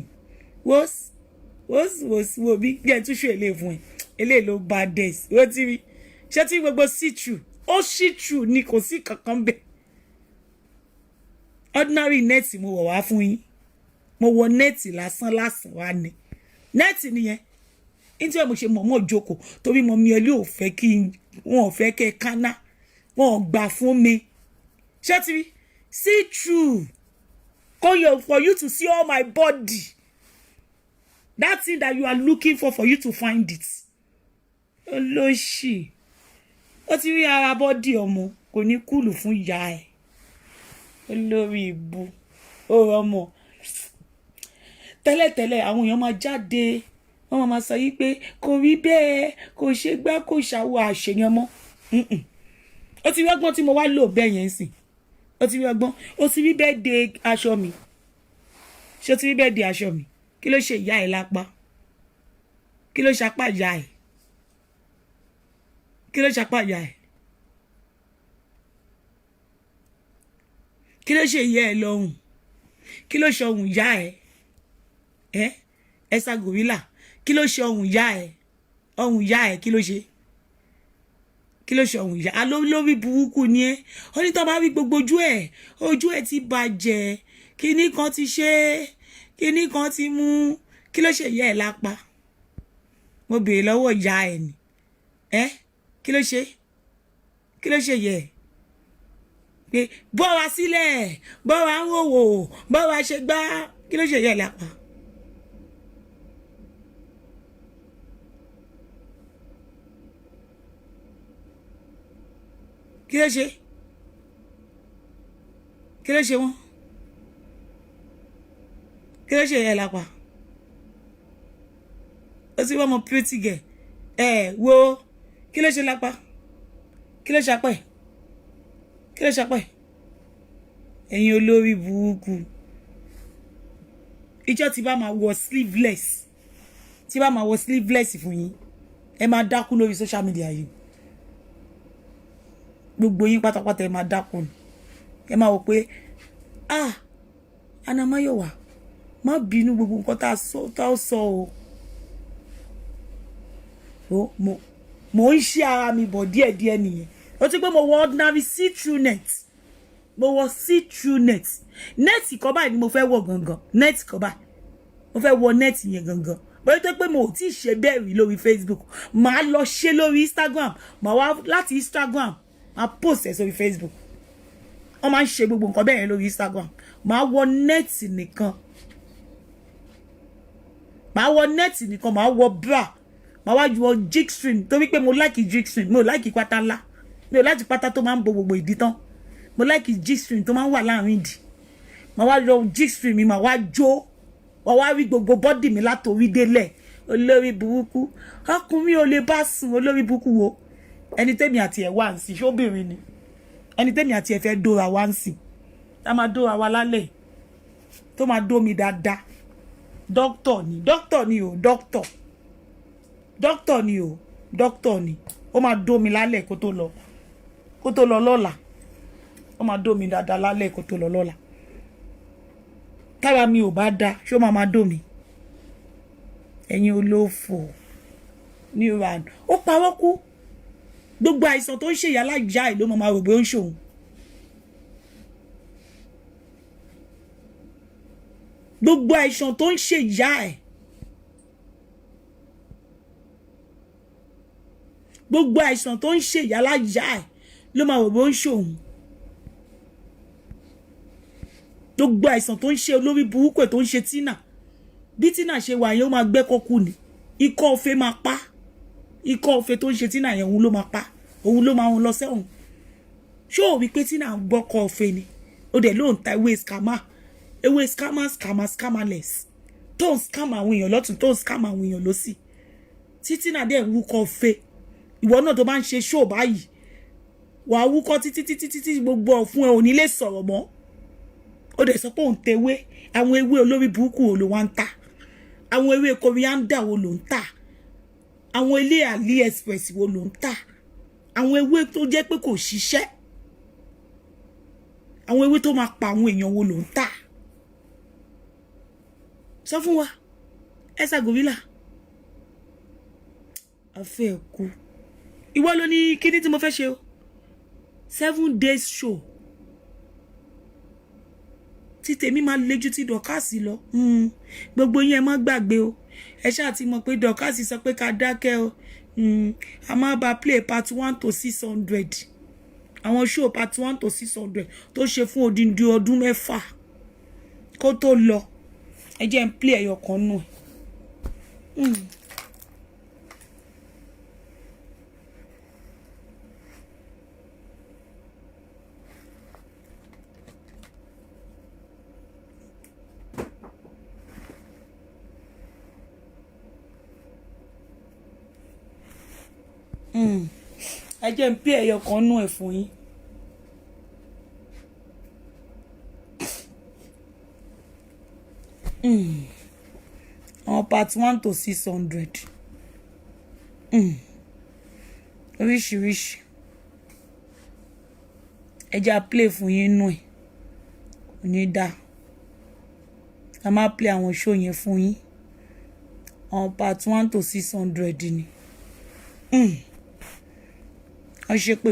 wo bí jẹ́ túṣu èlé fún ẹ eléyìí ló bá dẹ̀ sí ó ti rí ṣé tí gbogbo sítrù ó sítrù ni kò sí kankan bẹ́ẹ̀ ordinary net mo wọ̀ wá fún yín mo wọ net lásán wá ní net nìyẹn nítorí mo ṣe mọ̀ọ́mọ̀ jókòó torí mo mi ẹlẹ́ ò fẹ́ kí wọn ò fẹ́ kẹ́ kánná wọn ò gbà fún mi ṣé ti rí see through for you to see all my body that thing that you are looking for you to find it olóṣì ó ti rí ara bọ́dì ọmọ kò ní kúlù fún ìyá ẹ̀ olórí ibu ó rọmọ tẹ́lẹ̀tẹ́lẹ̀ àwọn èèyàn máa jáde wọ́n máa sọ yí pé kò rí bẹ́ẹ̀ kò ṣe gbá kò ṣàwọ àṣeyàn mọ́ ó ti rí ọgbọ́n tí mo wá lò bẹ́ẹ̀ yẹn sìn ó ti rí ọgbọ́n ó ti rí bẹ́ẹ̀ de aṣọ mi ṣé ó ti rí bẹ́ẹ̀ de aṣọ mi kí ló ṣe ìyá ẹ̀ lápá kí ló ṣapá ìyá ẹ̀ kí ló ṣapá ìyá ẹ̀ kí ló ṣe ìyá ẹ̀ lọ́hùn kí ló ṣe ọhùn ìyá ẹ̀ ẹ̀sà gòrílà kí ló ṣe ọhùn ìyá ẹ̀ kí ló ṣe ọhùn ìyá lórí burúkú ni ẹ́ ó ní tó bá rí gbogbo ojú ẹ̀ ti bàjẹ́ kíní kan ti ṣe kíní kan ti mú kí ló ṣe ìyá ẹ̀ lápá mo béèrè lọ́wọ́ ìyá ẹ̀ ni kí ló ṣe ìyá ẹ̀ pé bọ́ wa sílẹ̀ bọ́ wa ń wòwò bọ́ wa ṣe gbá kí ló ṣe ìyá ẹ̀ lápá. kí ló ṣe wọ́n kí ló ṣe ìyá ẹ̀ lápá ó sì wọ́n mọ pretty girl wo kí ló ṣe lápá kí ló ṣapẹ́ ẹ̀yin olórí burúkú ìjọ tí bá máa wọ sleeveless fún yín ẹ máa dákú lórí social media yìí gbogbo yín pátápátá ẹ máa dákú ẹ máa wò pé Anna Mayowa má bínú gbogbo nǹkan tá a sọ o mo ń ṣe ara mi bọ̀ díẹ̀díẹ̀ nìyẹn ó ti pé mo wọ ordinary see-through net net kan báyìí ni mo fẹ́ wọ̀ gangan net kan báyìí mo fẹ́ wọ net yẹn gangan bóyá tó pé mo ò tí ì ṣe bẹ́ẹ̀ rí lórí Facebook màá lọ ṣe lórí Instagram màá wá láti Instagram màá post ẹ̀ sórí Facebook wọ́n máa ń ṣe gbogbo nǹkan bẹ́ẹ̀ yẹn lórí Instagram màá wọ net nìkan màá wọ bra màá wá wọ G-string torí pé mo like G-string mo like pátá ńlá mi ò like pátá tó máa ń bo gbogbo ìdí tán mo like G-string tó máa ń wà láàrin ìdí màá wá lọ G-string mi màá wá jó wọ́n wá rí gbogbo bọ́dì mi látòrí délẹ̀ olórí burúkú ọkùnrin ò lè bá sùn olórí burúkú wo ẹni tẹ́mi àti ẹ̀ wá ń sìn ṣóbìnrin ni ẹni tẹ́mi àti ẹ̀ fẹ́ dóra wá ń sìn tá máa dóra wá lálẹ́ tó máa dó mi dáadáa dókítọ̀ ni ó máa dó mi lálẹ́ kó tó lọ lọ́la ó máa dó mi dáadáa lálẹ́ kó tó lọ lọ́la tára mi ò bá dá ṣó máa dó mi ẹ̀yin olófò ní ìran ó parọ́ kú gbogbo àìsàn tó ń ṣe ìyá láìjá ẹ̀ ló máa rò pé ó ń ṣòun gbogbo àìsàn tó ń ṣe ìyá ẹ̀ gbogbo àìsàn tó ń ṣe ìyá láìjá ẹ̀ ló máa rò pé ó ń ṣòun gbogbo àìsàn tó ń ṣe olórí burúkú tó ń ṣe Tina bí Tina ṣe wà yẹn ó máa gbẹ́ kọ́kù ni ikọ́ ọ̀fẹ́ máa pa ikọ́ ọ̀fẹ́ tó ń ṣe Tina yẹn òun ló máa pa òun ló máa ń lọ sẹ́wọ̀n ṣé o rí pé Tina ń gbọ́kọ́ ọ̀fẹ́ ni ó dẹ̀ ló ń ta ewé scammerless tó ń scam àwọn èèyàn lọ́tún tó ń scam àwọn èèyàn lọ́sì tí Tina dẹ̀ ń wúkọ́ ọ̀fẹ́ ìwọ náà tó bá ń ṣe ṣó báyìí wàá wúkọ́ títí gbogbo ọ̀fun ẹ̀ ò ní lè sọ̀rọ̀ mọ́ ó dẹ̀ sọ pé òun tewé àwọn ewé olórí burúkú wo ló wá ń ta àwọn ewé kòríáńdà wo ló ń tà àwọn ilé AliExpress wo ló ń tà àwọn ewé tó jẹ́ pé kò ṣiṣẹ́ àwọn ewé tó máa pa àwọn èèyàn wo ló ń tà sọ fún wa Esther Gorilla afẹ́ ẹ̀kú ìwọ ló ní kíní tí mo fẹ́ ṣe o 7 days show tí tèmi máa lejú tí dọ̀kásì lọ gbogbo yẹn má gbàgbé o ẹ ṣáà ti mọ̀ pé dọ̀kásì sọ pé ká dákẹ́ o a máa bá play part 1 to 600 àwọn show part 1 to 600 tó ṣe fún odindi ọdún 6 kó tó lọ ẹ jẹ́ n play ẹyọ kan nù ẹ jẹ́ n play ẹyọ kan nù ẹ̀ fún yín. Part 1 to 600 oríṣiríṣi ẹ jẹ́ a play fún yín nù ẹ̀ kò ní dá a máa play àwọn show yẹn fún yín part 1 to 600 ni wọ́n ṣe pé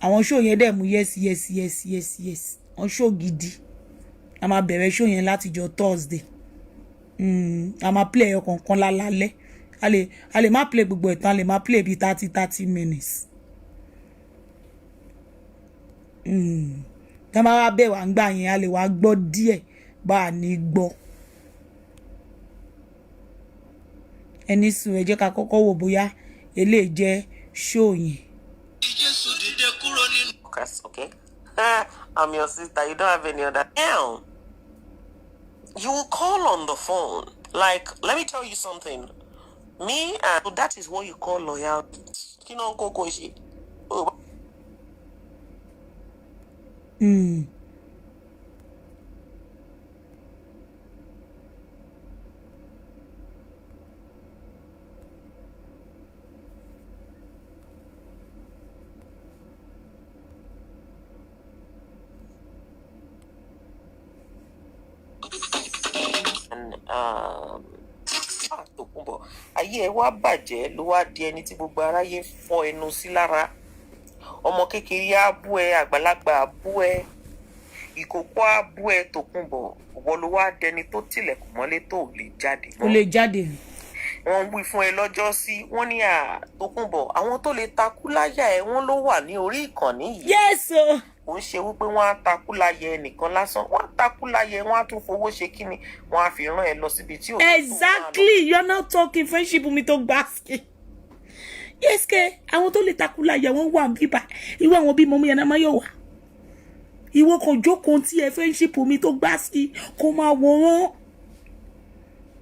àwọn show yẹn dẹ̀ mú yes wọ́n show gidi a máa bẹ̀rẹ̀ show yẹn látijọ́ Thursday a máa play ẹyọ kọ̀ọ̀kan lálálẹ́ a lè má play gbogbo ìtàn a lè má play bí 30 minutes tá bá wá bẹ̀ wá ń gbà yẹn a lè wá gbọ́ díẹ̀ bá a ní gbọ́ ẹni sùn ẹ jẹ́ ká kọ́kọ́ wò bóyá eléyìí jẹ́ show yẹn. Okay. I'm your sister. You don't have any other. Now, you will call on the phone. Like, let me tell you something. Me, and that is what you call loyalty. You know, Kokoshi. Oh. Tòkunbọ̀ ayé ẹ wá bàjẹ́ ló wá di ẹni tí gbogbo aráyé fọ́ ẹnu sí lára ọmọ kékeré á bú ẹ àgbàlagbà á bú ẹ ìkókó á bú ẹ Tòkunbọ̀ ìwọ ló wá dẹni tó tilẹ̀kùn mọ́lé tó lè jáde. ó lè jáde. wọ́n wí fún ẹ lọ́jọ́ sí wọ́n ní Tòkunbọ̀ àwọn tó lè takú láyà ẹ wọ́n ló wà ní orí ìkànnì yìí. yẹ́sọ̀. kò ń ṣe wípé wọ́n á takú láyé ẹnìkan lásán wọ́n á takú láyé wọ́n á tún fowó ṣe kíni wọ́n á fi rán ẹ lọ síbi tí ò. exactly you're not talking friendship mi tó gbàsí. yes ke àwọn tó lè takú láyé wọ́n wà bíbá ìwọ àwọn bímọ mi yẹn máa yọ wá ìwọ kò jókòó tí ẹ friendship mi tó gbàsí kó máa wò wọ́n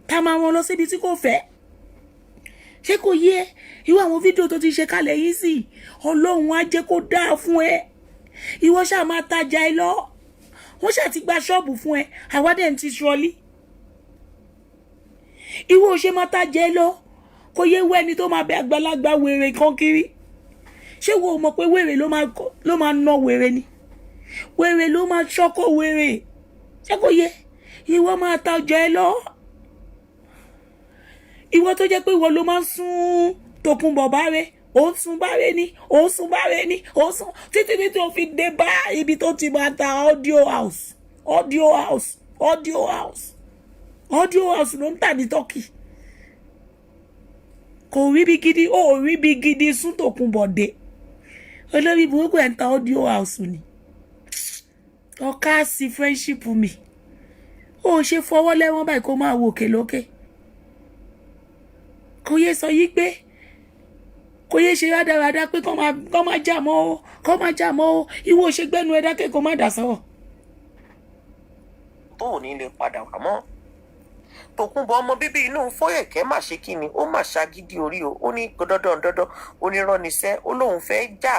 ká máa wọn lọ síbi tí kò fẹ́ ṣé kò yẹ ìwọ àwọn fídíò tó ti ṣe kalẹ̀ yìí sí Ọlọ́run á jẹ́ kó dáa fún ẹ ìwọ ṣáà máa tajà ẹ lọ wọ́n ṣáà ti gba ṣọ́ọ̀bù fún ẹ àwádẹ́ ń ti ṣọlí ìwọ ṣe máa tajà ẹ lọ kò yẹ wọ ẹni tó máa bẹ àgbàlagbà wèrè kan kiri ṣé wo mọ̀ pé wèrè ló máa ná wèrè ni wèrè ló máa ṣọ́kọ̀ wèrè ṣé kò yẹ ìwọ máa tajà ẹ lọ ìwọ tó jẹ́ pé ìwọ ló máa sún Tòkunbọ̀ bá rẹ ó sún báre ní ó sún báre ní ó sún títí ní tó fi dé bá ibi tó ti máa ta audio house ló ń tà ní Turkey kò rí bí gidi ó rí bí gidi sún Tòkunbọ̀ dé olórí burúkú ẹ̀ ń ta audio house ni ọ̀ká sí friendship mi ó ṣe fọwọ́ lẹ́wọ̀n báyìí kó máa wò òkè lókè kò yẹ sọ yí pé kò yẹ ṣe rádaràda pé kọ́ máa jà mọ́ o ìwọ ṣe gbẹ́nu ẹ dákẹ́ kó má dà sọ́wọ́. tó ò ní lè padà wá mọ́ Tòkunbọ̀ ọmọ bíbí inú Fóyèkẹ́ mà ṣe kí ni ó mà ṣagídí orí o ó ní dandan onírọ́nisẹ́ ó lóun fẹ́ jà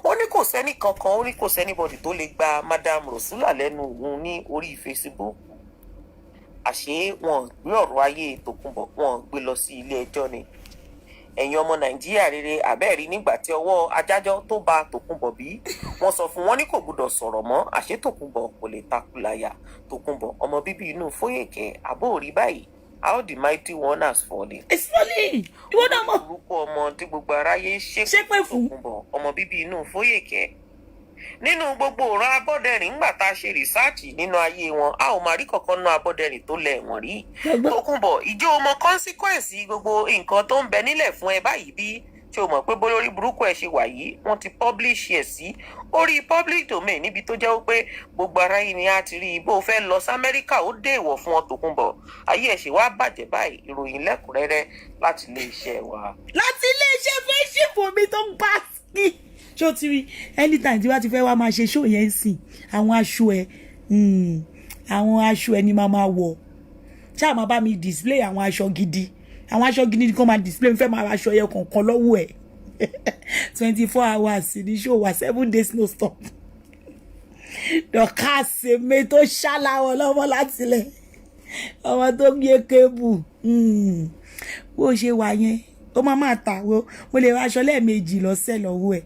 ó ní kò sẹ́ni kankan ó ní kò sẹ́nibọ̀dì tó lè gba Madam Rosula lẹ́nu òun ní orí Facebook àṣé wọn gbé ọ̀rọ̀ ayé Tòkunbọ̀ wọn gbé lọ sí ilé ẹjọ́ ni ẹ̀yin ọmọ Nàìjíríà rere àbẹ́ẹ̀rí nígbà tí ọwọ́ ajájọ́ tó ba Tòkunbọ̀ bí wọ́n sọ fún wọn ní kò gbọdọ̀ sọ̀rọ̀ mọ́ àṣé Tòkunbọ̀ kò lè takulaya. Tòkunbọ̀ ọmọ bíbí inú Fóyèkẹ́ àbóòrí báyìí how the mighty one has fallen. It's funny. Ìwọ náà mọ̀. Orúkọ ọmọ tí gbogbo aráyé ṣépè fún. Tòkunbọ̀ ọmọ bíbí inú Fóyèkẹ́. Nínú gbogbo ọ̀ràn Abọ́dẹrìn ńgbà tá a ṣe rìsáàtì nínú ayé wọn a ò máa rí kankan náà Abọ́dẹrìn tó lẹ̀ wọ́n rí. Tòkunbọ̀ ìjọ ọmọ consequence gbogbo nǹkan tó ń bẹ nílẹ̀ fún ẹ báyìí bí tí o mọ̀ pé bólórí burúkú ẹ ṣe wà yìí wọ́n ti publish ẹ̀ sí orí public domain níbi tó jẹ́ pé gbogbo aráyé ni a ti rí i bó o fẹ́ lọ sí Amẹ́ríkà ó dé ìwọ̀ fún ọ Tòkunbọ̀ ayé ẹ̀ ṣe wá bàjẹ́ báyìí ìròyìn lẹ́kùnrẹ́rẹ́ láti iléeṣẹ́ wa. Láti iléeṣẹ́ friendship mi tó ń bá sí. Ṣé o ti rí anytime tí wàá ti fẹ́ wá máa ṣe show yẹn sìn àwọn aṣọ ẹ ni máa wọ̀ ṣáà máa bá mi display àwọn aṣọ gidi ni kò máa display fẹ́ máa aṣọ yẹn kọ̀ọ̀kan lọ́wọ́ ẹ̀ 24 hours ní show wa 7 days no stop dọ̀kásì mi tó ṣáláwọ̀ lọ́mọ látilẹ̀ ọmọ tó gbé kébù bó ṣe wà yẹn ó máa tà wo mo lè ra aṣọ lẹ́ẹ̀mejì lọ́sẹ̀ lọ́wọ́ ẹ̀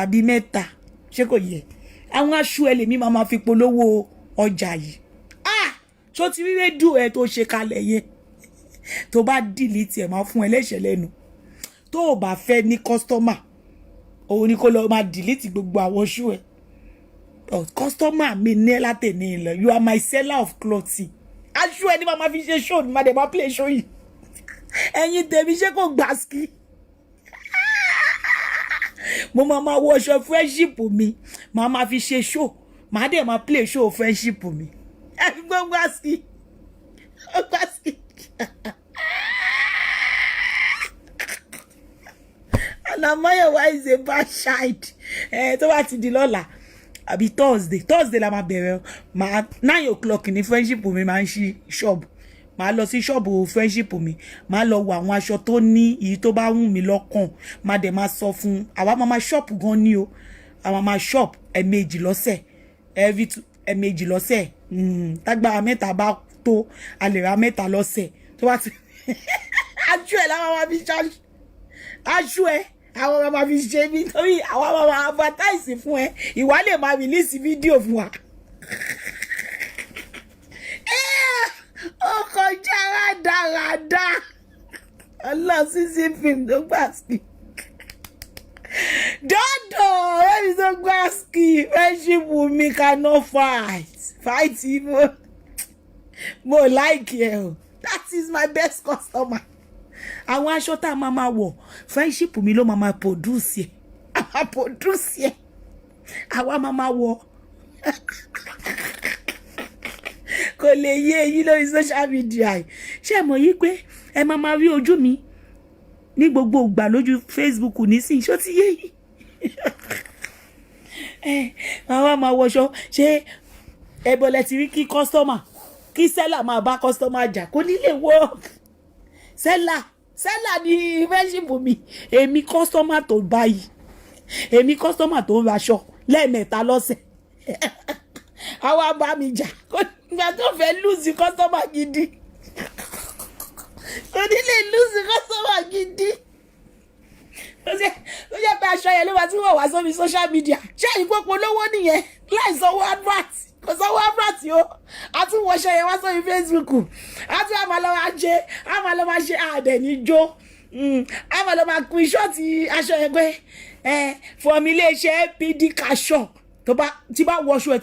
àbí mẹ́ta ṣé kò yẹ àwọn aṣọ ẹ lèmi máa fi polówó ọjà yìí ṣó ti rí rédíò ẹ tó ṣe kalẹ̀ yẹn tó bá dìlítì ẹ̀ máa fún ẹ lẹ́sẹ̀ lẹ́nu tó o bá fẹ́ ní kọ́sítọ́mà òun ni kó lọ máa dìlítì gbogbo àwọn ṣú ẹ kọ́sítọ́mà mi ní ẹ látẹ̀ní ìlọ you are my seller of clothing aṣọ ẹ ní máa fi ṣe show ní máa dẹ̀ máa play show yìí ẹ̀yin tèmi ṣé kò gbà ski mo máa wọ aṣọ friendship mi máa fi ṣe show máa dẹ̀ máa play show friendship mi ẹ fi gbogbo ski Anamáyọ̀wá is a bad child tó bá ti di lọ́la àbí Thursday la máa bẹ̀rẹ̀ máa 9 o'clock ní friendship mi máa ń ṣí ṣọ́ọ̀bù máa lọ sí ṣọ́ọ̀bù friendship mi máa lọ wo àwọn aṣọ tó ní èyí tó bá wù mí lọ́kàn máa dẹ̀ máa sọ fún àwa máa ṣọ́ọ̀bù gan ni o àwa máa ṣọ́ọ̀bù ẹ̀ẹ̀mejì lọ́sẹ̀ ẹ̀ẹ̀mejì lọ́sẹ̀ tágbára mẹ́ta bá tó a lè ra mẹ́ta lọ́sẹ̀ tó bá ti aṣọ ẹ̀ láwọn máa fi ṣáṣù aṣọ ẹ̀ àwọn máa fi ṣe mí torí àwọn máa advertise fún ẹ ìwà lè máa release fídíò fún wa ó kọjá rádaràda ọlọ́sísí fíìmù tó gbà sí dọ́dọ̀ ẹni tó gbà sí friendship mi cannot fight mo like ẹ o that is my best customer àwọn aṣọ tá a máa wọ̀ friendship mi ló máa produce ẹ àwa máa wọ̀ kò lè yé eyín lórí social media ṣé mọ̀ yí pé ẹ máa rí ojú mi ní gbogbo ìgbà lójú Facebook nísìnyí ṣó ti yé yìí àwa máa wọṣọ ṣé ẹbọlẹ ti rí kí customer kí seller máa bá customer jà kò ní lè work seller ní friendship mi èmi customer tó báyìí èmi customer tó ń raṣọ lẹ́ẹ̀mẹ́ta lọ́sẹ̀ àwa bá mi jà nígbà tó fẹ́ lose customer gidi kò ní lè lose customer gidi ó jẹ́ pé aṣọ yẹn ló bá tí wọ́n wá sórí social media ṣé ìpòpò lówó nìyẹn láì sanwó advert kò sanwó advert o àtúnwọ̀ṣọ yẹn wá sórí Facebook àti àmàlọ́ máa ṣe àdẹ̀ níjó àmàlọ́ máa pín ṣọ́ọ̀tì aṣọ yẹn pé fọmi iléeṣẹ́ PD Cashshop tí bá wọṣọ ẹ̀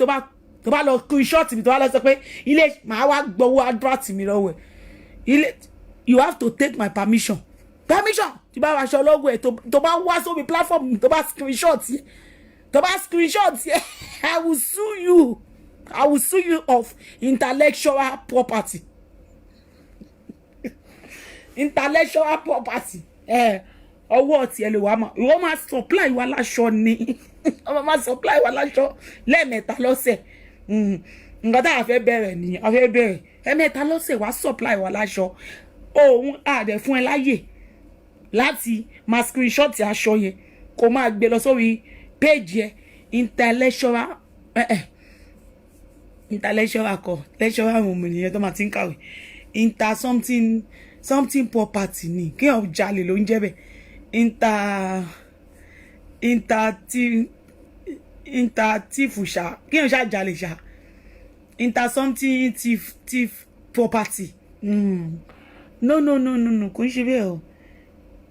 tó bá lọ pín ṣọ́ọ̀tì mi tó bá lọ sọ pé ilé màá wá gbowó advert mi lọ́wọ́ ẹ̀ you have to take my permission tí bá wàṣọ lọ́gùn ẹ̀ tó bá wá sórí platform tó bá screenshot yẹ I will sue you of intellectual property ọwọ́ ti ẹ lè wá máa ìwọ máa supply wa láṣọ ni ọmọ máa supply wa láṣọ lẹ́ẹ̀mẹ́ta lọ́sẹ̀ nǹkan tá a fẹ́ bẹ̀rẹ̀ nìyẹn a fẹ́ bẹ̀rẹ̀ ẹ̀mẹ́ta lọ́sẹ̀ wá supply wa láṣọ òun àdẹ̀ fún ẹ láyè láti máa screenshot aṣọ yẹn kó máa gbé lọ sórí page yẹn intellectual kọ lecturer room nìyẹn tó máa ti ń kàwé something something property ni kéèyàn jalè ló ń jẹ́ bẹ́ẹ̀ thief ṣá kéèyàn ṣá jalè ṣá something thief property no kò ń ṣe bẹ́ẹ̀ o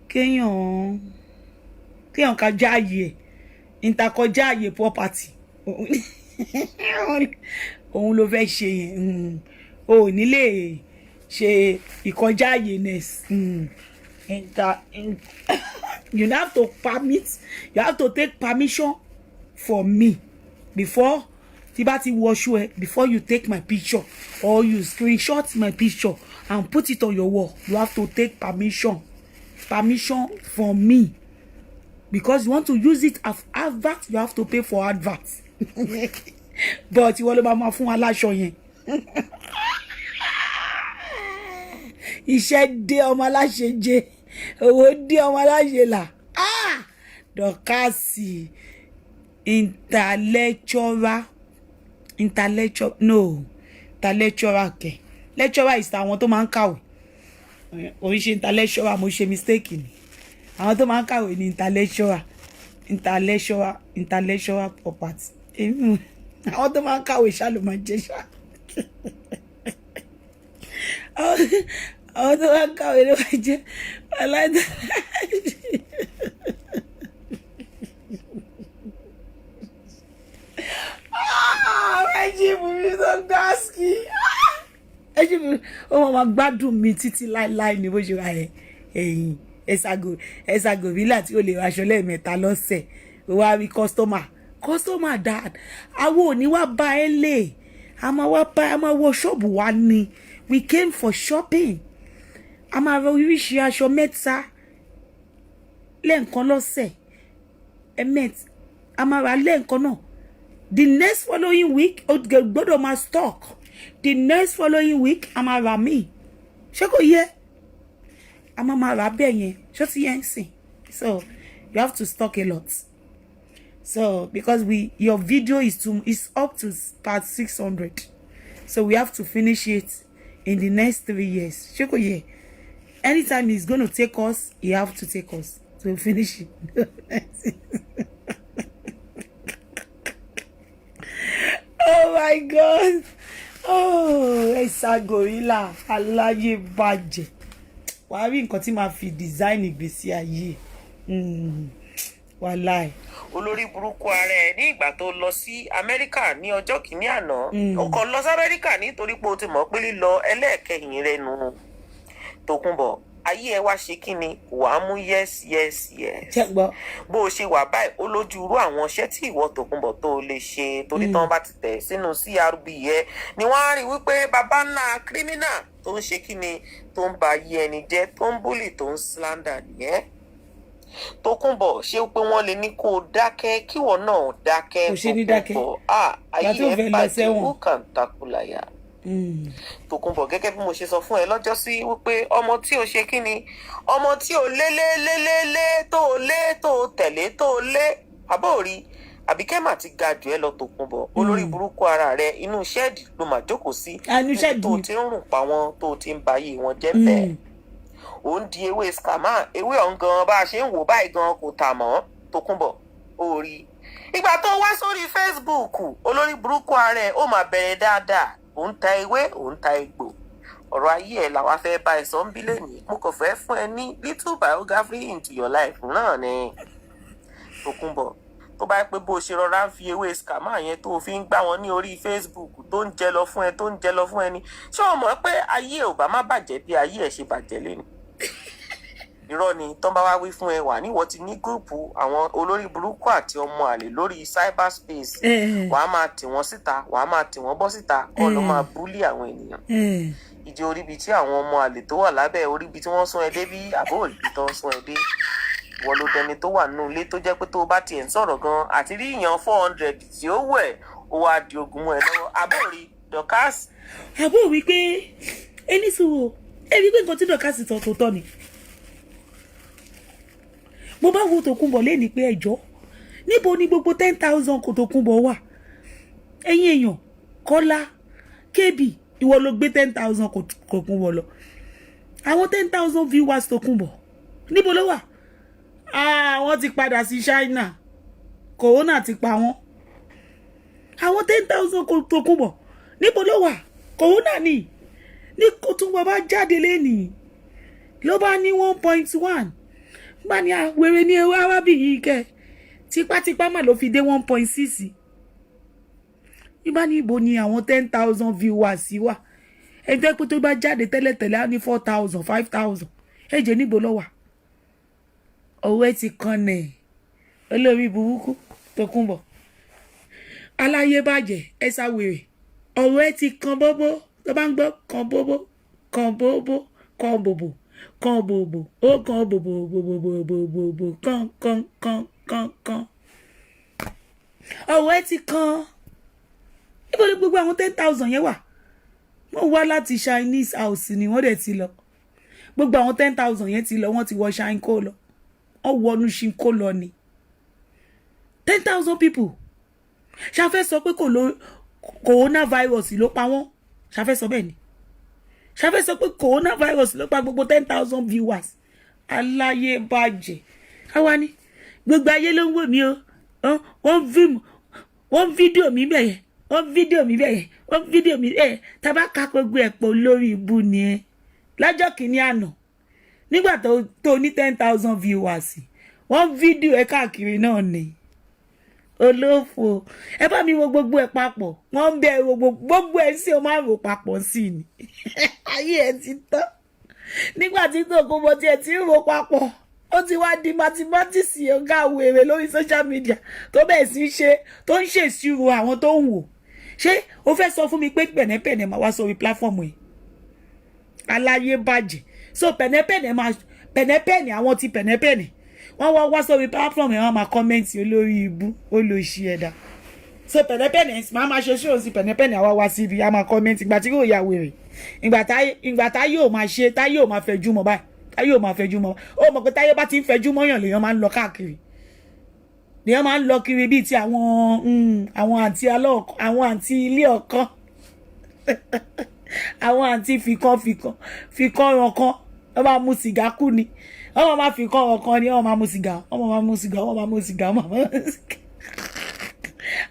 kéèyàn kọjá ààyè kọjá ààyè property òun ló fẹ́ ṣe yẹn o ní lè ṣe ìkọjá ààyè ness you have to take permission from me before tí bá ti wọṣọ ẹ before you take my picture or you screenshot my picture and put it on your wall. You have to take permission from me because you want to use it as advert. You have to pay for advert. But you want to máa fún aláṣọ yẹn. Iṣẹ́ dé ọmọ aláṣẹ jẹ, owó dé ọmọ aláṣẹ là. Dorcas intellectual kẹ. Lecturer is àwọn tó máa ń kàwé. Orí ṣe intellectual mo ṣe mistake ni. Àwọn tó máa ń kàwé ni intellectual property. Àwọn tó máa ń kàwé ṣá ló máa jẹ ṣá. Àwọn tó máa ń kàwé ló máa jẹ ó máa gbádùn mi títí láíláí ní bó ṣe wà ẹ̀yìn ẹ̀sàgò villa tí ó lè raṣọ lẹ́ẹ̀mẹ́ta lọ́sẹ̀ ó wá rí customer dad àwọn òní wá bá ẹ lè a máa wọ ṣọ́ọ̀bù wa ni we came for shopping a máa ra oríṣi aṣọ mẹ́ta lẹ́ẹ̀kan lọ́sẹ̀ a máa ra lẹ́ẹ̀kan náà the next following week ó gbọ́dọ̀ máa stock the next following week a máa ra míì ṣé kò yẹ a máa ra bẹ́ẹ̀ yẹn ṣó ti yẹn sìn so you have to stock a lot so because your video is up to part 600 so we have to finish it in the next 3 years ṣé kò yẹ anytime he's going to take us he have to take us to finish it. Oh my God. Oh, ẹ̀sà gorilla aláyé bàjẹ́. Wàá rí nǹkan tí màá fi design ìgbésí ayé. Wàláì. Olórí burúkú ara ẹ̀ ní ìgbà tó lọ sí Amẹ́ríkà ní ọjọ́ kìíní àná. Ó kàn lọ sí Amẹ́ríkà nítorí pé o ti mọ̀ pé lílọ ẹlẹ́ẹ̀kẹyìn rẹ̀ nù. Tòkunbọ̀ ayé ẹ wá ṣe kí ni wàá mú yes. Bó o ṣe wà báyìí ó lójú irú àwọn iṣẹ́ tí ìwọ Tòkunbọ̀ tó lè ṣe torí tán bá ti tẹ̀ sínú CRB yẹ ni wọ́n á rí wípé baba ńlá kírímínà tó ń ṣe kí ni tó ń ba ayé ẹni jẹ́ tó ń búlì tó ń slander nìyẹn. Tòkunbọ̀ ṣé pé wọ́n lè ní kó o dákẹ́ kíwọ náà dákẹ́ Tòkunbọ̀ ayé ẹ bàjẹ́ who can takulaya. Tòkunbọ̀ gẹ́gẹ́ bí mo ṣe sọ fún ẹ lọ́jọ́ sí wípé ọmọ tí o ṣe kí ni ọmọ tí o lé tó o tẹ̀lé tó o lé àbórí Àbíkẹ́ mà ti ga jù ẹ lọ Tòkunbọ̀ olórí burúkú ara rẹ inú ṣẹ́ẹ̀dì ló mà jókòó sí tó o ti ń rùn pa wọn tó o ti ń ba ayé wọn jẹ́ bẹ́ẹ̀ ò ń di ewé scammer ewé ọ̀ngàn bá a ṣe ń wò báyìí gan kò tà mọ́ Tòkunbọ̀ orí ìgbà tó wá sórí Facebook olórí burúkú ara ẹ ó mà bẹ̀rẹ̀ dáadáa òun ta ewé òun ta egbò ọ̀rọ̀ ayé ẹ̀ làwa fẹ́ bá ẹ sọ ń bí lẹ́nìí mo kàn fẹ́ fún ẹ ní little biography into your life náà ni Tòkunbọ̀ tó bá pẹ́ bó ṣe rọra ń fi ewé scammer yẹn tó fi ń gbá wọn ní orí Facebook tó ń jẹ lọ fún ẹ ni ṣé o mọ̀ pé ayé ò bá má bàjẹ́ bí ayé ẹ̀ ṣe bàjẹ́ lẹ́nu irọ́ ni tán bá wá wí fún ẹ wà níwọ̀ ti ní gúrùpù àwọn olórí burúkú àti ọmọ àlè lórí cyberspace wàá máa tì wọ́n síta wàá máa tì wọ́n bọ́ síta kọ́ ló máa búlì àwọn ènìyàn ìdí oríbi tí àwọn ọmọ àlè tó wà lábẹ́ oríbi tí wọ́n sún ẹ dé bí àbó òrìbí tó ń sún ẹ dé ìwọ ló dẹni tó wà nínú ilé tó jẹ́ pé tó bá tiẹ̀ ń sọ̀rọ̀ gan àti rí ìyàn 400 tí ó wẹ̀ ó wá di ogun mọ́ ẹ lọ́wọ́ àbó rí Dorcas. àbó wí pé ẹni sùúrù ẹni pé nǹkan tí Dorcas sọ tó tọ́ ni mo bá wo Tòkunbọ̀ lẹ́ni pé ẹjọ́ níbo ni gbogbo 10,000 kò Tòkunbọ̀ wà ẹ̀yin èèyàn Kọ́lá kébì ìwọ ló gbé 10,000 kò Tòkunbọ̀ lọ àwọn 10,000 viewers Tòkunbọ̀ níbo ló wà? Wọ́n ti padà sí China, corona ti pa wọ́n. Àwọn 10,000 Tòkunbọ̀ níbo ló wà? Corona ni ní Tòkunbọ̀ bá jáde lẹ́nìí ló bá ní 1.1 bá ní àwẹ̀rẹ̀ ní arábìnrin kẹ tipátipá mà ló fi dé 1.6 nígbà ní ibo ni àwọn 10,000 viewers wà. Ẹgbẹ́ pé tó bá jáde tẹ́lẹ̀tẹ́lẹ̀ á ní 4,000 5,000 ẹ̀jẹ̀ níbo ló wà? Ọwọ́ ẹ ti kan nẹ̀ olórí burúkú Tòkunbọ̀ aláyé bàjẹ́ ẹ sáwèrè ọwọ́ ẹ ti kan bóbó tó bá ń gbọ́ kan bóbó kan bóbó kan bòbò kan bòbò ó kan bòbò bòbò kan ọwọ́ ẹ ti kan níbo ni gbogbo àwọn 10,000 yẹn wà? Wọ́n wá láti Chinese house ni wọ́n dẹ̀ ti lọ. Gbogbo àwọn 10,000 yẹn ti lọ, wọ́n ti wọ Shinko lọ. Wọ́n wọnú Shinko lọ ni. 10,000 people. Ṣàfẹ́ sọ pé coronavirus ló pa wọ́n. Ṣàfẹ́ sọ bẹ́ẹ̀ ni. Ṣàfẹ́ sọ pé coronavirus ló pa gbogbo 10,000 viewers. Aláyé bàjẹ́. Àwa ni gbogbo ayé ló ń wò mí o. Wọ́n fídíò mi bẹ́ẹ̀ yẹn. Wọ́n fídíò mi bẹ́ẹ̀ tàbá ká gbogbo ẹ̀pọ̀ lórí ibu ni ẹ lọ́jọ́ kìíní àná nígbà tó ní 10,000 viewers wọ́n fídíò ẹ káàkiri náà ni olófò ẹ bá mi wo gbogbo ẹ papọ̀ wọ́n ń bẹ gbogbo ẹ sí o máa rò papọ̀ sí ni ayé ẹ ti tán nígbà tí Tòkunbọ̀ tí ẹ ti ń rò papọ̀ ó ti wá di mathematics ọ̀gá wèrè lórí social media tó bẹ́ẹ̀ sí ṣe tó ń ṣèṣirò àwọn tó ń wò. Ṣé o fẹ́ sọ fún mi pé pẹ̀nẹ́pẹ̀nẹ́ máa wá sórí platform yìí? Aláyé bàjẹ́. So pẹ̀nẹ́pẹ̀nẹ́ àwọn ti pẹ̀nẹ́pẹ̀nẹ́ wọ́n wá sórí platform yìí wọ́n máa kọ́mẹ́ǹtì olórí ibú olóṣì ẹ̀dá. So pẹ̀nẹ́pẹ̀nẹ́ máa ṣe ṣé o sí pẹ̀nẹ́pẹ̀nẹ́ àwa wá síbi a máa kọ́mẹ́ǹtì ìgbà tí yóò ya wèrè ìgbà tá yóò máa ṣe tá yóò máa fẹjú mọ́ báyìí tá yóò máa fẹjú mọ́ ó mọ̀ pé táyé bá ti ń fẹjú mọ́yàn lèèyàn máa ń lọ káàkiri lèèyàn máa ń lọ kiri bíi ti àwọn àǹtí ilé ọ̀kan àwọn àǹtí fikán rankan wọ́n máa mu sìgá kú ni wọ́n máa fikán rankan ni wọ́n máa mu sìgá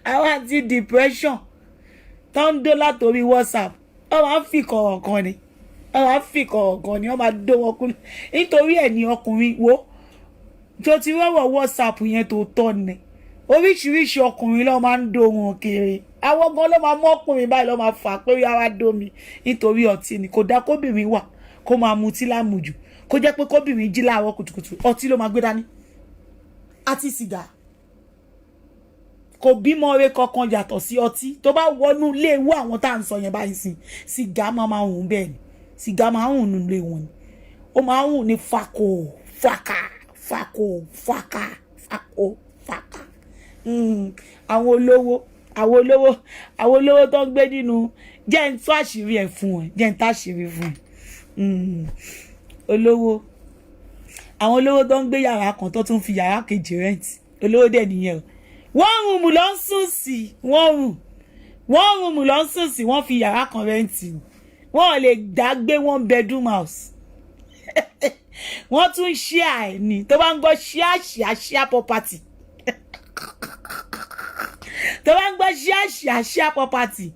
àwọn àǹtí depression tó ń dó látòrí WhatsApp wọ́n máa fikán rankan ni wọ́n máa dó wọn kú nítorí ẹ̀ ní ọkùnrin wo tó ti rọ́wọ́ WhatsApp yẹn tó tọ́ ni oríṣiríṣi ọkùnrin ló máa ń dó wọn kiri àwọn gan ló máa mú ọkùnrin báyìí ló máa fà pé yàrá dó mi nítorí ọtí ni kò dá kóbìnrin wà kó máa mutí lámùjù kó jẹ́ pé kóbìnrin jí láàárọ̀ kùtùkùtù ọtí ló máa gbé dání àti sìgá kò bímọ rẹ kankan yàtọ̀ sí ọtí tó bá wọnú ilé ewu àwọn tá à ń sọ yẹn báyìí sí sìgá máa hùn bẹ́ẹ̀ ni sìgá máa hùn nínú ilé wọn ni ó máa hùn ní fako faka àwọn olówó tó ń gbé nínú jẹ́ ń tó àṣírí ẹ̀ fún ẹ jẹ́ ń tá àṣírí fún ẹ olówó àwọn olówó tó ń gbé yàrá kan tó tún fi yàrá kejì rẹ́ǹtì olówó dẹ̀ nìyẹn o wọ́n rùmù ló ń sùn sí wọ́n fi yàrá kan rẹ́ǹtì wọ́n lè dá gbé 1 bedroom house wọ́n tún ṣíà ẹ̀ ní tó bá ń gbọ́ ṣíà property tó bá ń gbọ́ ṣíà property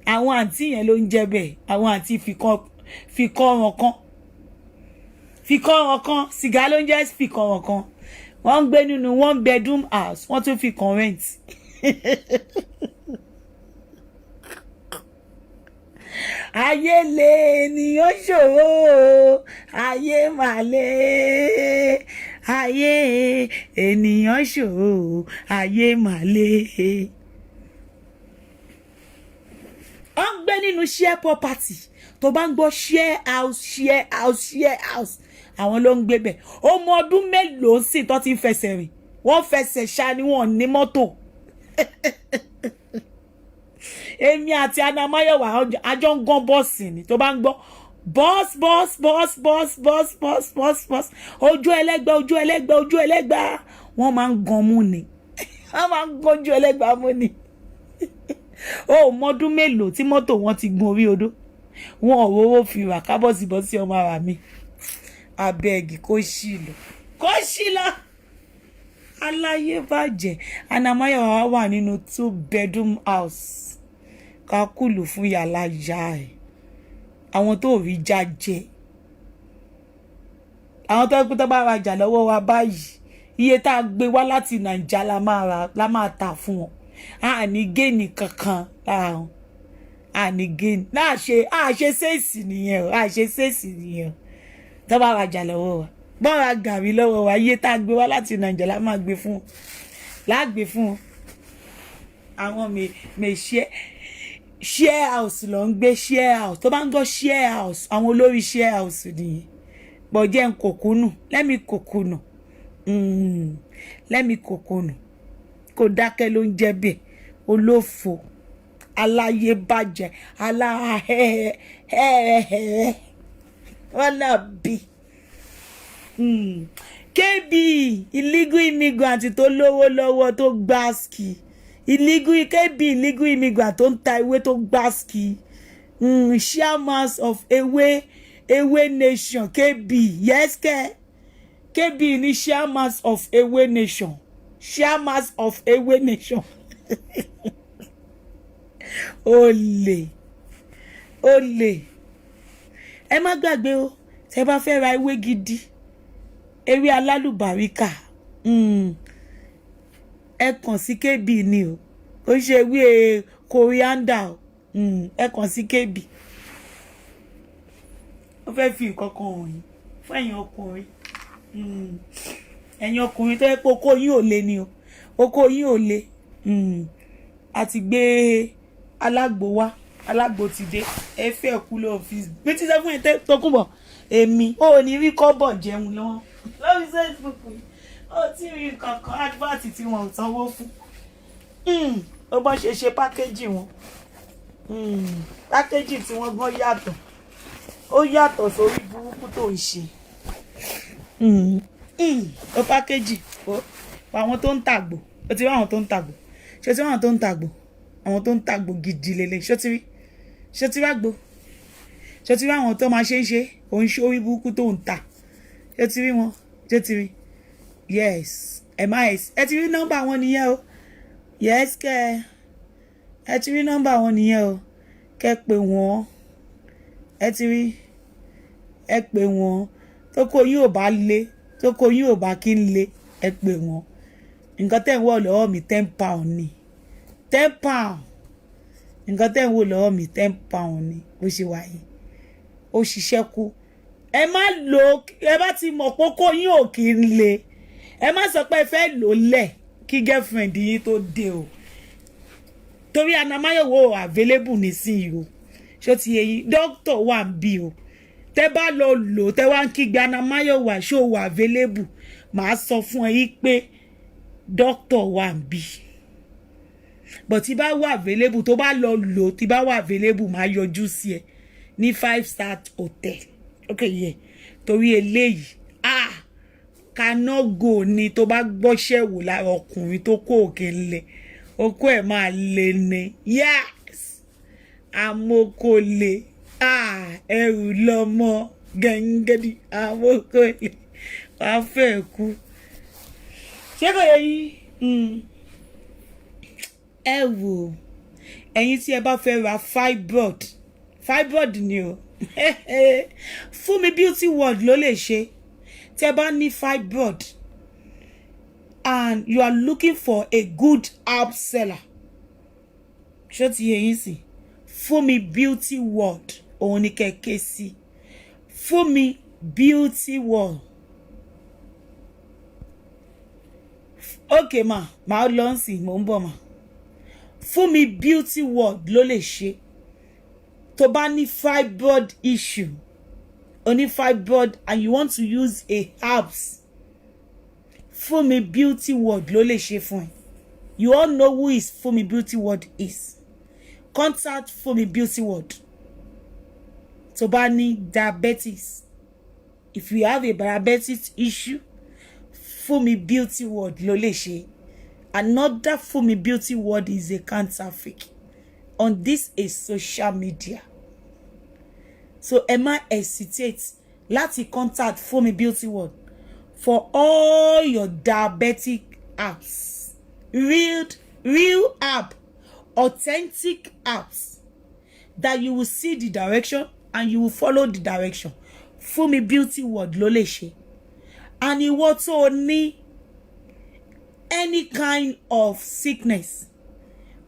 àwọn àǹtí yẹn ló ń jẹ́ bẹ́ẹ̀ àwọn àǹtí fikọ́ ọ̀kan sìgá ló ń jẹ́ fikọ́ ọ̀kan wọ́n ń gbé nínú 1 bedroom house wọ́n tún fi kan rent ayé lè ènìyàn ṣòro ayé mà lè ayé ènìyàn ṣòro ayé mà lè. ó ń gbé nínú share property tó bá ń gbọ́ share house àwọn ló ń gbé bẹ̀ ọmọ ọdún mélòó sì tó ti ń fẹsẹ̀ rìn wọ́n fẹsẹ̀ ṣá ni wọ́n ní mọ́tò èmi àti Anamáyọ̀wá àjọ ń gán bọ́ọ̀sì ni tó bá ń gbọ́ bọ́ọ̀sì ojú ẹlẹ́gbẹ́ wọ́n máa ń gan mú ni wọ́n máa ń gan ojú ẹlẹ́gbẹ́ mú ni ó mọdún mélòó tí mọ́tò wọn ti gun orí odó wọn ò rówó fi rà kábọ̀sibọ́sí ọmọ ara mi abẹ́ẹ̀gì kó ṣì lọ aláyé bàjẹ́ Anamáyọ̀wá wà nínú 2-bedroom house kákùlù fún yàrá ìyá ẹ̀ àwọn tó rí jájẹ àwọn tó kú tó bá rajà lọ́wọ́ wa báyìí iye tá a gbé wá láti Nàìjà la máa tà fún wọn a ní géènì kankan lára wọn a ní géènì àṣe ṣèèsì nìyẹn o tó bá rajà lọ́wọ́ wa bọ́ra gàrí lọ́wọ́ wa iye tá a gbé wá láti Nàìjà la máa gbé fún wọn láàgbé fún wọn àwọn share house ló ń gbé share house tó bá ń gbọ́ share house àwọn olórí share house nìyẹn bọ̀jẹ́ ń kòkónù lẹ́mi kòkónù kò dákẹ́ ló ń jẹ́ bẹ́ẹ̀ olófo aláyé bàjẹ́ aláhẹ́hẹ́hẹ́ wọ́n náà bí. KB illegal immigrant tó lówó lọ́wọ́ tó gbáàsì KB illegal immigrant tó ń ta ewé tó gbáàsì chairman of Ewe Nation KB yes KB ni chairman of Ewe Nation olè ẹ má gbàgbé o tẹ́ bá fẹ́ ra ewé gidi ewé alálùbáríkà ẹ kàn sí KB ni o ó ṣe ewé coriander o ẹ kàn sí KB ó fẹ́ fi nǹkan kan hàn yín fún ẹ̀yin ọkùnrin tó yẹ pé okó yín ò le ni o okó yín ò le àti gbé alágbo wá alágbo ti dé ẹ fẹ́ kú lọ fi bí ti sẹ́ fún ẹ tó kún bọ̀ èmi ò ní rí kọ́bọ̀ jẹun lọ́wọ́ lórí Facebook ó ti rí kankan advert tí wọn ò sanwó fún ó bọ́ ṣe pákéjì wọn pákéjì tí wọ́n gbọ́n yàtọ̀ ó yàtọ̀ sórí burúkú tó ń ṣe ó pákéjì àwọn tó ń tàgbò ó ti rí àwọn tó ń tàgbò ṣé ti rí àwọn tó ń tàgbò àwọn tó ń tàgbò gidi lélẹ̀ ṣé ti rí àgbò ṣé ti rí àwọn tó máa ṣe òun ṣe orí burúkú tó ń tà ṣé ti rí wọn ṣé ti rí yes ẹ ti rí nọ́mbà wọn nìyẹn o yes ẹ ti rí nọ́mbà wọn nìyẹn o kẹ́ pè wọ́n ẹ ti rí ẹ pè wọ́n tó kó yín ò bá le tó kó yín ò bá kí ń le ẹ pè wọ́n nǹkan tẹ́ ń wọ̀ lọ́wọ́ mi £10 ni £10 nǹkan tẹ́ ń wọ̀ lọ́wọ́ mi £10 ni bó ṣe wà yìí ó ṣiṣẹ́ kú ẹ má lò ẹ bá ti mọ̀ pé kó yín ò kí ń le ẹ má sọ pé ẹ fẹ́ lò lẹ̀ kí girlfriend yín tó dé o torí Anamáyọ̀wá available nísìnyí o ṣó ti yẹ yín dókítà wà ń bí o tẹ́ bá lọ lò tẹ́ wá ń kígbe Anamáyọ̀wá ṣó wà available màá sọ fún ẹ yí pé dókítà wà ń bí but tí bá wà available tó bá lọ lò tí bá wà available máa yọjú sí ẹ ní 5-star hotel okay yeah torí eléyìí cannot go ni tó bá gbọ́ṣẹ́ wò lára ọkùnrin tó kó òkè ńlẹ̀ okó ẹ̀ máa le ni yes amókòlè ẹrù lọmọ gẹ̀ǹgẹ̀dì amókòlè wàá fẹ́ kú ṣé kò yẹ yín ẹ wò ẹ̀yin tí ẹ bá fẹ́ ra fibroid ni o Fúnmi Beauty World ló lè ṣe tí ẹ bá ní fibroid and you are looking for a good herb seller ṣó ti yẹ yín sí Fúnmi Beauty World òun ni kẹ̀kẹ́ sí Fúnmi Beauty World okay màá lọ sí mò ń bọ̀ mà Fúnmi Beauty World ló lè ṣe tó bá ní fibroid issue only fibroid and you want to use a herbs Fúnmi Beauty World ló lè ṣe fún ẹ you all know who is Fúnmi Beauty World is contact Fúnmi Beauty World tó bá ní diabetes if you have a diabetes issue Fúnmi Beauty World ló lè ṣe another Fúnmi Beauty World is a cancer freak on this is social media so ẹ má hesitate láti contact Funmi Beauty World for all your diabetic apps, real app, authentic apps that you will see the direction and you will follow the direction. Funmi Beauty World ló lè ṣe. And ìwọ tó ní any kind of sickness,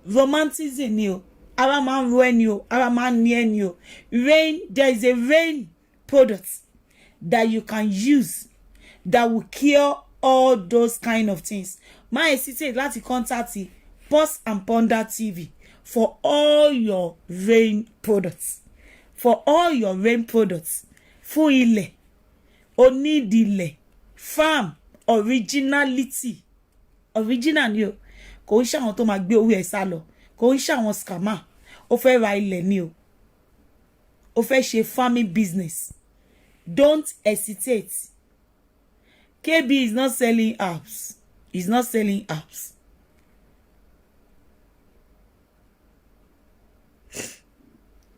romanticism ni o, ara máa ń ro ẹni o, ara máa ń ní ẹni o. There is a rain product that you can use that will cure all those kind of things. Má hesitate láti contact Pause and Ponder TV for all your rain products. For all your rain products. Fún ilẹ̀, onídìílẹ̀, farm, originality. Original ni o. Kò ń ṣàwọn tó máa gbé owó ẹ̀ sá lọ. Kò ń ṣàwọn scammer. Ó fẹ́ ra ilẹ̀ ni o. Ó fẹ́ ṣe farming business. Don't hesitate. KB is not selling apps. He's not selling apps.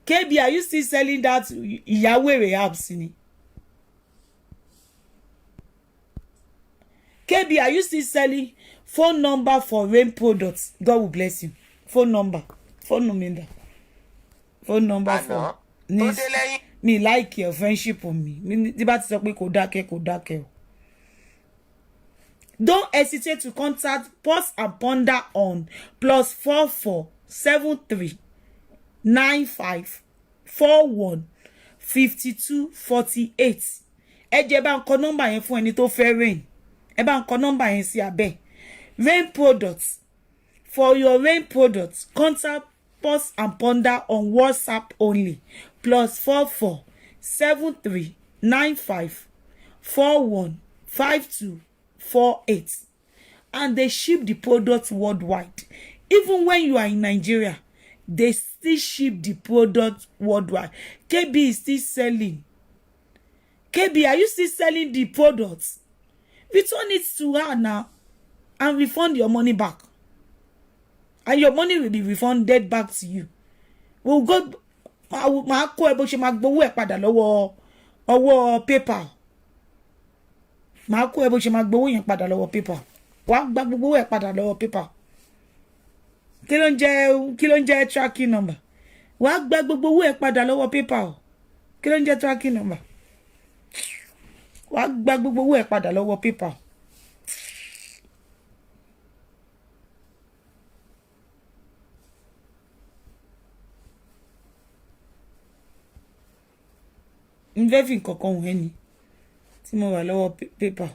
KB, are you still selling that Yahweh apps? KB, are you still selling phone number for rain products? God will bless you. Phone number. Phone number. Phone number for. Me like your friendship on me. Tí bá ti sọ pé kò dákẹ́. Don't hesitate to contact Pause and Ponder on +44 73 95 41 52 48. Ẹ jẹ́ bá ń kọ nọ́mbà yẹn fún ẹni tó fẹ́ rain. Ẹ bá ń kọ nọ́mbà yẹn sí abẹ́. Rain products. For your rain products, contact Pause and Ponder on WhatsApp only. +44 73 95 41 52 48. And they ship the products worldwide. Even when you are in Nigeria, they still ship the product worldwide. KB is still selling. KB, are you still selling the products? Return it to her now and refund your money back. And your money will be refunded back to you. We'll go. Máa kó ẹ bó ṣe máa gbowó ẹ padà lọ́wọ́ PayPal. Máa kó ẹ bó ṣe máa gbowó yẹn padà lọ́wọ́ PayPal. Wàá gba gbogbo ẹ padà lọ́wọ́ PayPal. Kí ló ń jẹ́ tracking number? Wàá gba gbogbo ẹ padà lọ́wọ́ PayPal. Kí ló ń jẹ́ tracking number? Wàá gba gbogbo ẹ padà lọ́wọ́ PayPal. Investing kankan wọ́n ẹni tí mo wà lọ́wọ́ PayPal,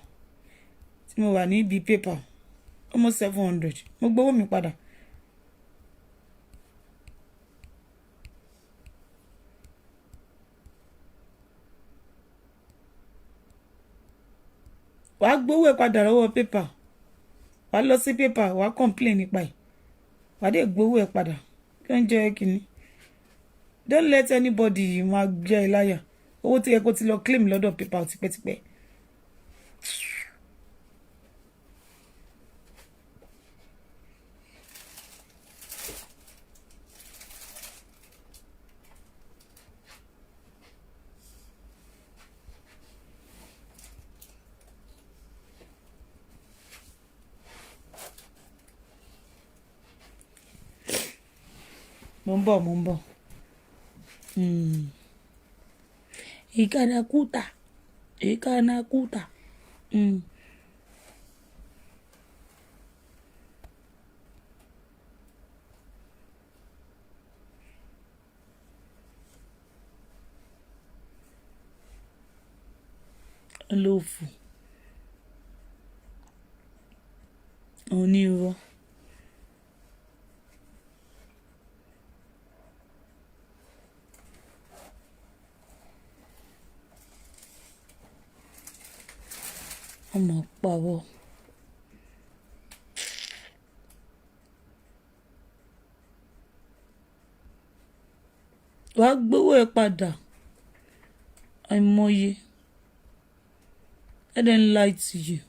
tí mo wà níbi PayPal almost 700. Mo gbowó mi padà. Wàá gbowó ẹ padà lọ́wọ́ PayPal. Wàá lọ sí PayPal, wàá complain nípa ẹ̀. Wàá dé gbowó ẹ padà. Kí ló ń jẹ́ kíni? Don't let anybody máa jẹ́ ẹ láyà. Owó tí ẹ kó ti lọ claim lọ́dọ̀ PayPal tipẹ́tipẹ́. Mo ń bọ̀. Ikanakuta. Olófò. Onírọ́. Ọmọ pàwọ́. Wàá gbowó ẹ padà. Àìmọye. I don't lie to you.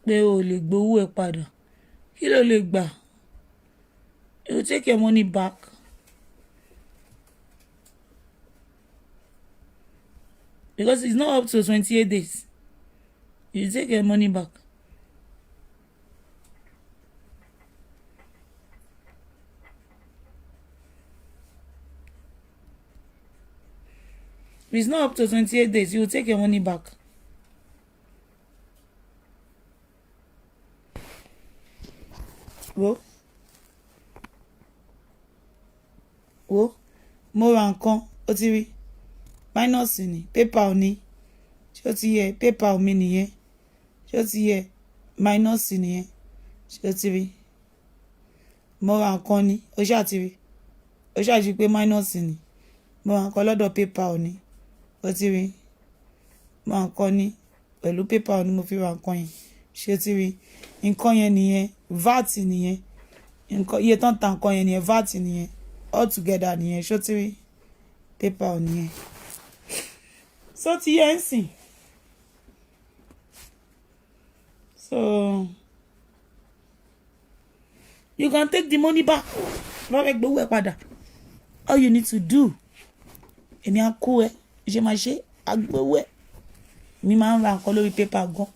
Pé o lè gbowó ẹ padà. Kí ló lè gbà? You take your money back. because it's not up to 28 days. You take your money back. If it's not up to 28 days, you will take your money back. Wo mo ra nǹkan ó ti rí minus ni PayPal ni ṣé ó ti yẹ PayPal mi nìyẹn ṣé ó ti yẹ minus nìyẹn ṣé ó ti rí mo ra nǹkan ni ó ṣáà ti rí ó ṣáà jí pé minus ni mo ra nǹkan lọ́dọ̀ PayPal ni ó ti rí mo ra nǹkan ni pẹ̀lú PayPal ni mo fi ra nǹkan yẹn ṣé ó ti rí nǹkan yẹn nìyẹn VAT nìyẹn nǹkan iye tán ta nǹkan yẹn nìyẹn VAT nìyẹn all together nìyẹn ṣó ti rí PayPal nìyẹn so ti yẹ ń sìn so you can take the money back lọ́rẹ́ gbowó ẹ̀ padà all you need to do èmi á kó ẹ ṣe máa ṣe agbowó ẹ mi máa ń ra nǹkan lórí PayPal gan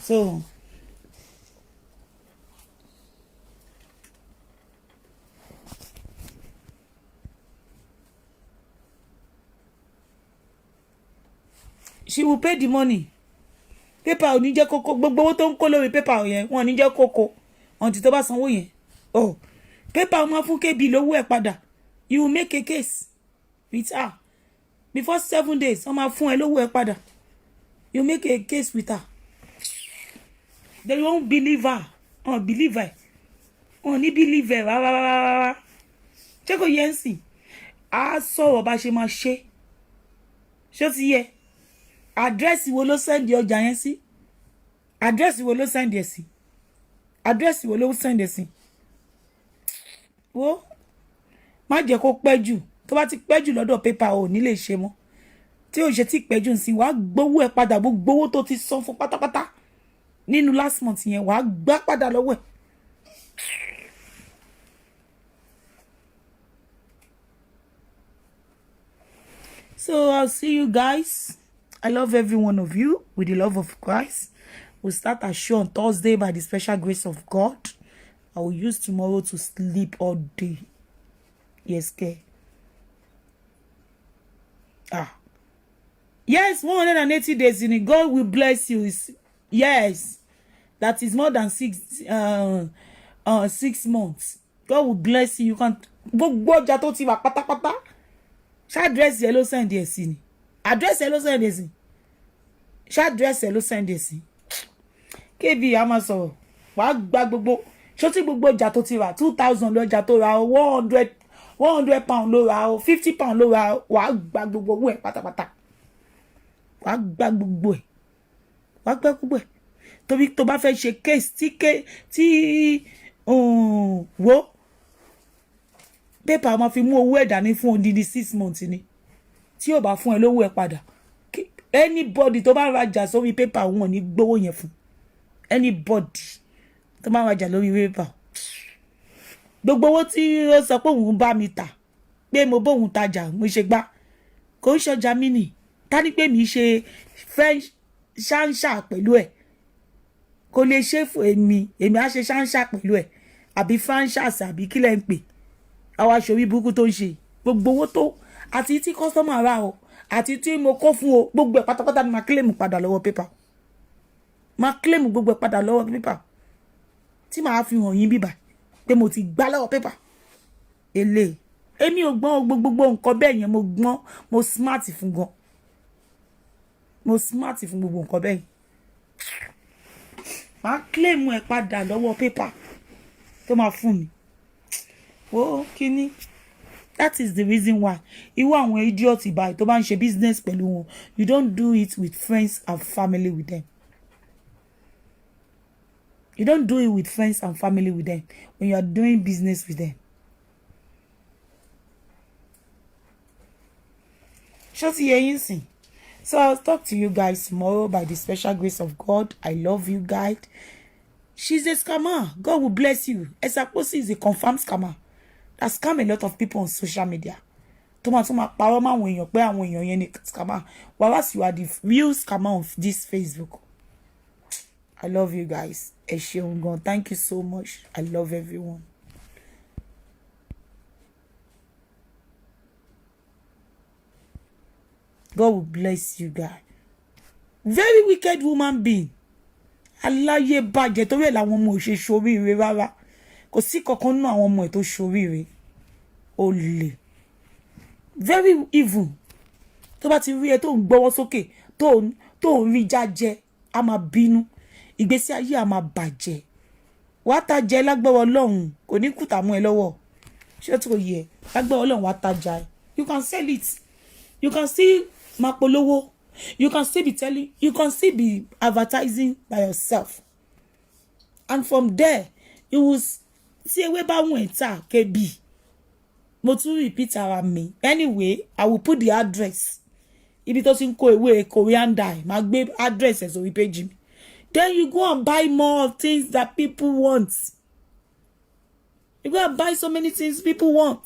so. She will pay the money. PayPal ò ní jẹ́ kókó gbogbo owó tó ń kó lórí PayPal yẹn wọ́n ò ní jẹ́ kókó until tó bá sanwó yẹn. Oh, PayPal máa fún KB lówó ẹ̀ padà. You will make a case with her. Before 7 days, wọ́n máa fún ẹ lówó ẹ̀ padà. You make a case with her. They won't believe her. Oh, believe her. Oh, ní believe her. Ṣé kò yẹ ń sìn? A sọ̀rọ̀ bá ṣe máa ṣe. Ṣé ó ti yẹ? Àdírẹ́sì wo ló sẹ́ndì ọjà yẹn sí? Àdírẹ́sì wo ló sẹ́ndì ẹ̀ sí? Àdírẹ́sì wo ló sẹ́ndì ẹ̀ sí? Wo má jẹ́ kó pẹ́ jù. Tó bá ti pẹ́ jù lọ́dọ̀ PayPal ò ní lè ṣe mọ́. Tí ò ṣe tí pẹ́ jù sí wàá gbowó ẹ̀ padà gbogbo owó tó ti san fún pátápátá nínú last month yẹn wàá gbà padà lọ́wọ́ ẹ̀. So I'll see you guys. I love every one of you with the love of Christ. We'll start our show on Thursday by the special grace of God. I will use tomorrow to sleep all day. Yes, okay. Yes, 180 days in it. God will bless you. Yes. That is more than 6 months. God will bless you. You can go jato ti wa pátápátá. Ṣá address yẹn ló send ẹ sí ni. Address yẹn ló send ẹ sí. Ṣá address yẹn ló send ẹ sí. KB a máa sọ̀rọ̀. Wàá gba gbogbo ṣó tí gbogbo ọjà tó ti rà 2000 lọ́jà tó ra 100 pound ló ra 50 pound ló ra wàá gba gbogbo owó ẹ̀ pátápátá. Wàá gba gbogbo ẹ̀. Wàá gba gbogbo ẹ̀. Torí tó bá fẹ́ ṣe case tí wo PayPal máa fi mú owó ẹ̀ dání fún odidi 6 months ni tí ò bá fún ẹ lówó ẹ̀ padà anybody tó bá rajà sórí PayPal wọn ní gbówó yẹn fún anybody tó bá rajà lórí PayPal gbogbo owó tí ó sọ pé òun bá mi tà pé mo bóun tajà mo ṣe gbá kò ń ṣọjà mí nì ká ní pé mi ṣe fẹ́ ṣáńṣà pẹ̀lú ẹ̀ kò lè ṣe fún èmi á ṣe ṣáńṣà pẹ̀lú ẹ̀ àbí franchise àbí kílẹ̀ ń pè àwa aṣòwò burúkú tó ń ṣe gbogbo owó tó àti tí customer ra o àti tí mo kó fún o gbogbo ẹ̀ pátápátá ni máa claim padà lọ́wọ́ PayPal máa claim gbogbo ẹ̀ padà lọ́wọ́ PayPal tí màá fi hàn yín bíbà pé mo ti gbá lọ́wọ́ PayPal èlé èmi ò gbọ́n gbogbo nǹkan bẹ́ẹ̀ yẹn mo gbọ́n mo smart fún gan mo smart fún gbogbo nǹkan bẹ́ẹ̀ máa claim ẹ̀ padà lọ́wọ́ PayPal tó máa fún mi. Oh, kíní. That is the reason why. Irú àwọn idiot ìbáyìí tó bá ń ṣe business pẹ̀lú wọn. You don't do it with friends and family with them. You don't do it with friends and family with them when you are doing business with them. Ṣó ti yé yín sìn? So I'll talk to you guys tomorrow by the special grace of God. I love you guys. She's a scammer. God will bless you. Esaposi is a confirmed scammer that scam a lot of people on social media. tó máa tún máa parọ́ mọ́ àwọn èèyàn pé àwọn èèyàn yẹn ni scammer. Whereas you are the real scammer of this Facebook. I love you guys. Ẹ ṣeun gan. Thank you so much. I love everyone. God will bless you guys. Very wicked woman being. Aláyé bàjẹ́ torí ẹ̀ làwọn ọmọ ò ṣe ṣoríire rárá. Kò sí kankan nínú àwọn ọmọ ẹ̀ tó ṣoríire. Olè. Very evil. Tó bá ti rí ẹ tó ń gbọ́wọ́ sókè, tó ń rí jájẹ, a máa bínú. Ìgbésí ayé a máa bàjẹ́. Wàá ta jẹ lágbára Ọlọ́run, kò ní kùtà mú ẹ lọ́wọ́. Ṣé tó yẹ? Lágbára Ọlọ́run wàá ta jà ẹ. You can sell it. You can still máa polówó. You can still be advertising by yourself. And from there, you will see ewé bá wọn ẹ̀ta kẹ́bí. Mo tún repeat ara mi. Anyway, I will put the address. Ibi tó ti ń kó ewé coriander, máa gbé address ẹ̀ sórí page mi. Then you go and buy more of things that people want. You go and buy so many things people want.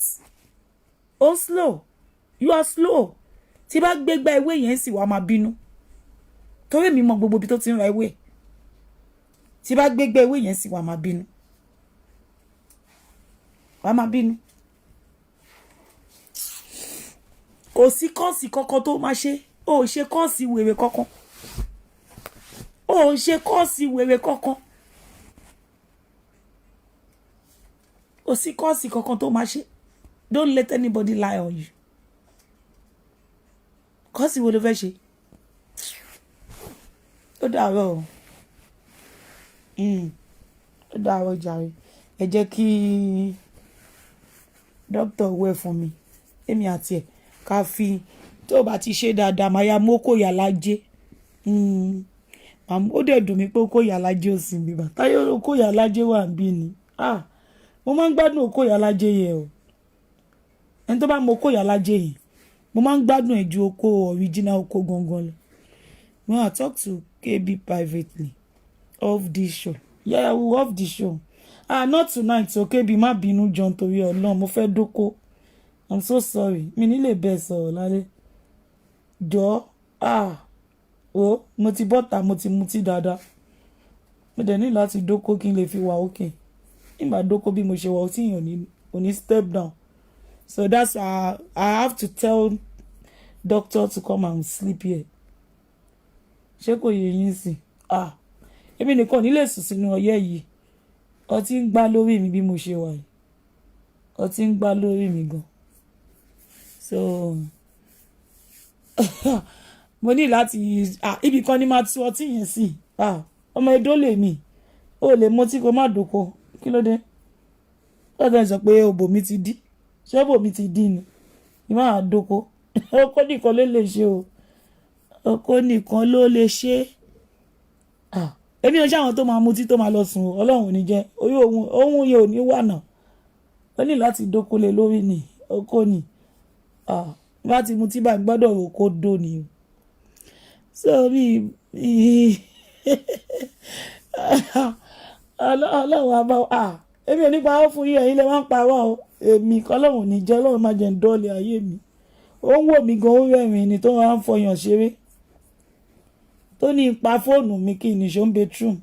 Oh, slow. You are slow. Tí bá gbégbá ewé yẹn sì wá máa bínú. Torí mi mọ gbogbo bí tó ti ń ra ewé. Tí bá gbégbá ewé yẹn sì wá máa bínú. Wá máa bínú. Kò sí kọ́ọ̀sì kankan tó máa ṣe. O ò ṣe kọ́ọ̀sì wèrè kankan. O ò ṣe kọ́ọ̀sì wèrè kankan. Kò sí kọ́ọ̀sì kankan tó máa ṣe. Don't let anybody lie on you. Kọ́ọ̀sì wo ló fẹ́ ṣe? Ó dàárọ̀ o. Ó dàárọ̀ jàre. Ẹ jẹ́ kí dókítà wẹ̀ fún mi. Èmi àti ẹ̀ ká fi tó bá ti ṣe dáadáa máa ya mọ́kò yà lájẹ́. Ó dẹ̀ dùn mí pé okó yà lájẹ́ ò sí bíbá. Táyé okó yà lájẹ́ wà bí ni. Mo máa ń gbádùn okó yà lájẹ́ yẹn o. Ẹni tó bá mọ okó yà lájẹ́ yẹn, mo máa ń gbádùn ẹ̀ ju okó original okó gangan lọ. When I talk to KB privately off this show. Yeah, I will off the show. Not tonight, so KB má bínú John torí Ọlọ́run mo fẹ́ dóko. I'm so sorry. Mi ní lè bẹ́ẹ̀ sọ̀rọ̀ lálẹ́. Jọ̀ọ́, mo ti bọ́ta, mo ti mutí dáadáa. Mo dẹ̀ ní láti dóko kí n lè fi wà okay. Nígbà dóko bí mo ṣe wà ó tí èèyàn ní step down. So that's why I have to tell doctor to come and sleep here. Ṣé kò yé yín sí? Èmi nìkan ní lè sùn sínú ọyẹ́ yìí. Ọtí ń gbá lórí mi bí mo ṣe wà yìí. Ọtí ń gbá lórí mi gan. So mo ní láti ibi kan ní máa tú ọtí yẹn sí. Ọmọ Ẹdó lè mi. Ó lè mọtí kó má dóko. Kí ló dé? Ọ̀dọ̀ sọ pé òbò mi ti dí. Ṣé òbò mi ti dí ni? Ìmọ̀ àdóko. Oko nìkan ló lè ṣe o. Oko nìkan ló lè ṣe. Èmi ò ṣàwọn tó máa mutí tó máa lọ sùn Ọlọ́run ò ní jẹ́. Orí ohun yẹn ò ní wà náà. Ó ní láti dóko lé lórí ni. Oko ni. Bá ti mutí bá gbọ́dọ̀ oko dó ni o. So Ọlọ́run àbá èmi ò ní pa fún yín ẹ̀yin lè máa ń parọ́ o. Èmi kọ́lọ́run ò ní jẹ́ Ọlọ́run máa jẹ́ ń dọ́ọ̀lì ayé mi. Ó ń wò mí gan ó rẹ́rìn ni tó máa ń fọyàn ṣeré. Tó ní ipa fóònù mi kí ni ṣó ń bedroom.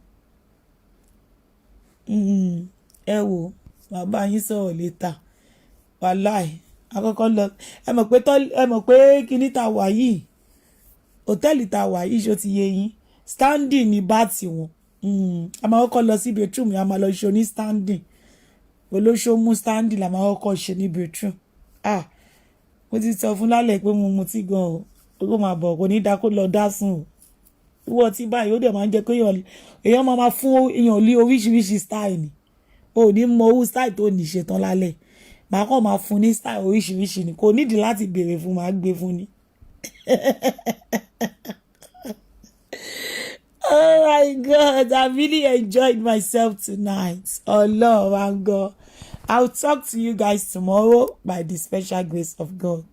Ẹ wò bàbá yín sọ̀rọ̀ létà. Wàláì àkọ́kọ́ lọ ẹ mọ̀ pé kíní ta wà yìí hòtẹ́ẹ̀lì ta wà yìí ṣó ti yé yín standing ní báàtì wọn. A máa kọ́kọ́ lọ sí bedroom a máa lọ ṣe ní standing olóṣó mú standing la máa kọ́kọ́ ṣe ní bedroom. Mo ti sọ fún lálẹ́ pé mo mutí gan o ó máa bọ̀ kò ní dá kó lọ dá sùn o. Ìwọ tí báyìí ó dẹ̀ máa ń jẹ́ pé èèyàn máa fún èèyàn lé oríṣiríṣi style ni o ní mọ owó style tó ní ṣetán lálẹ́ màá kàn máa fún ní style oríṣiríṣi ni kò nídìí láti béèrè fún màá gbé fún ni. Oh my God, I really enjoyed myself tonight. Allah, my God. I'll talk to you guys tomorrow by the special grace of God.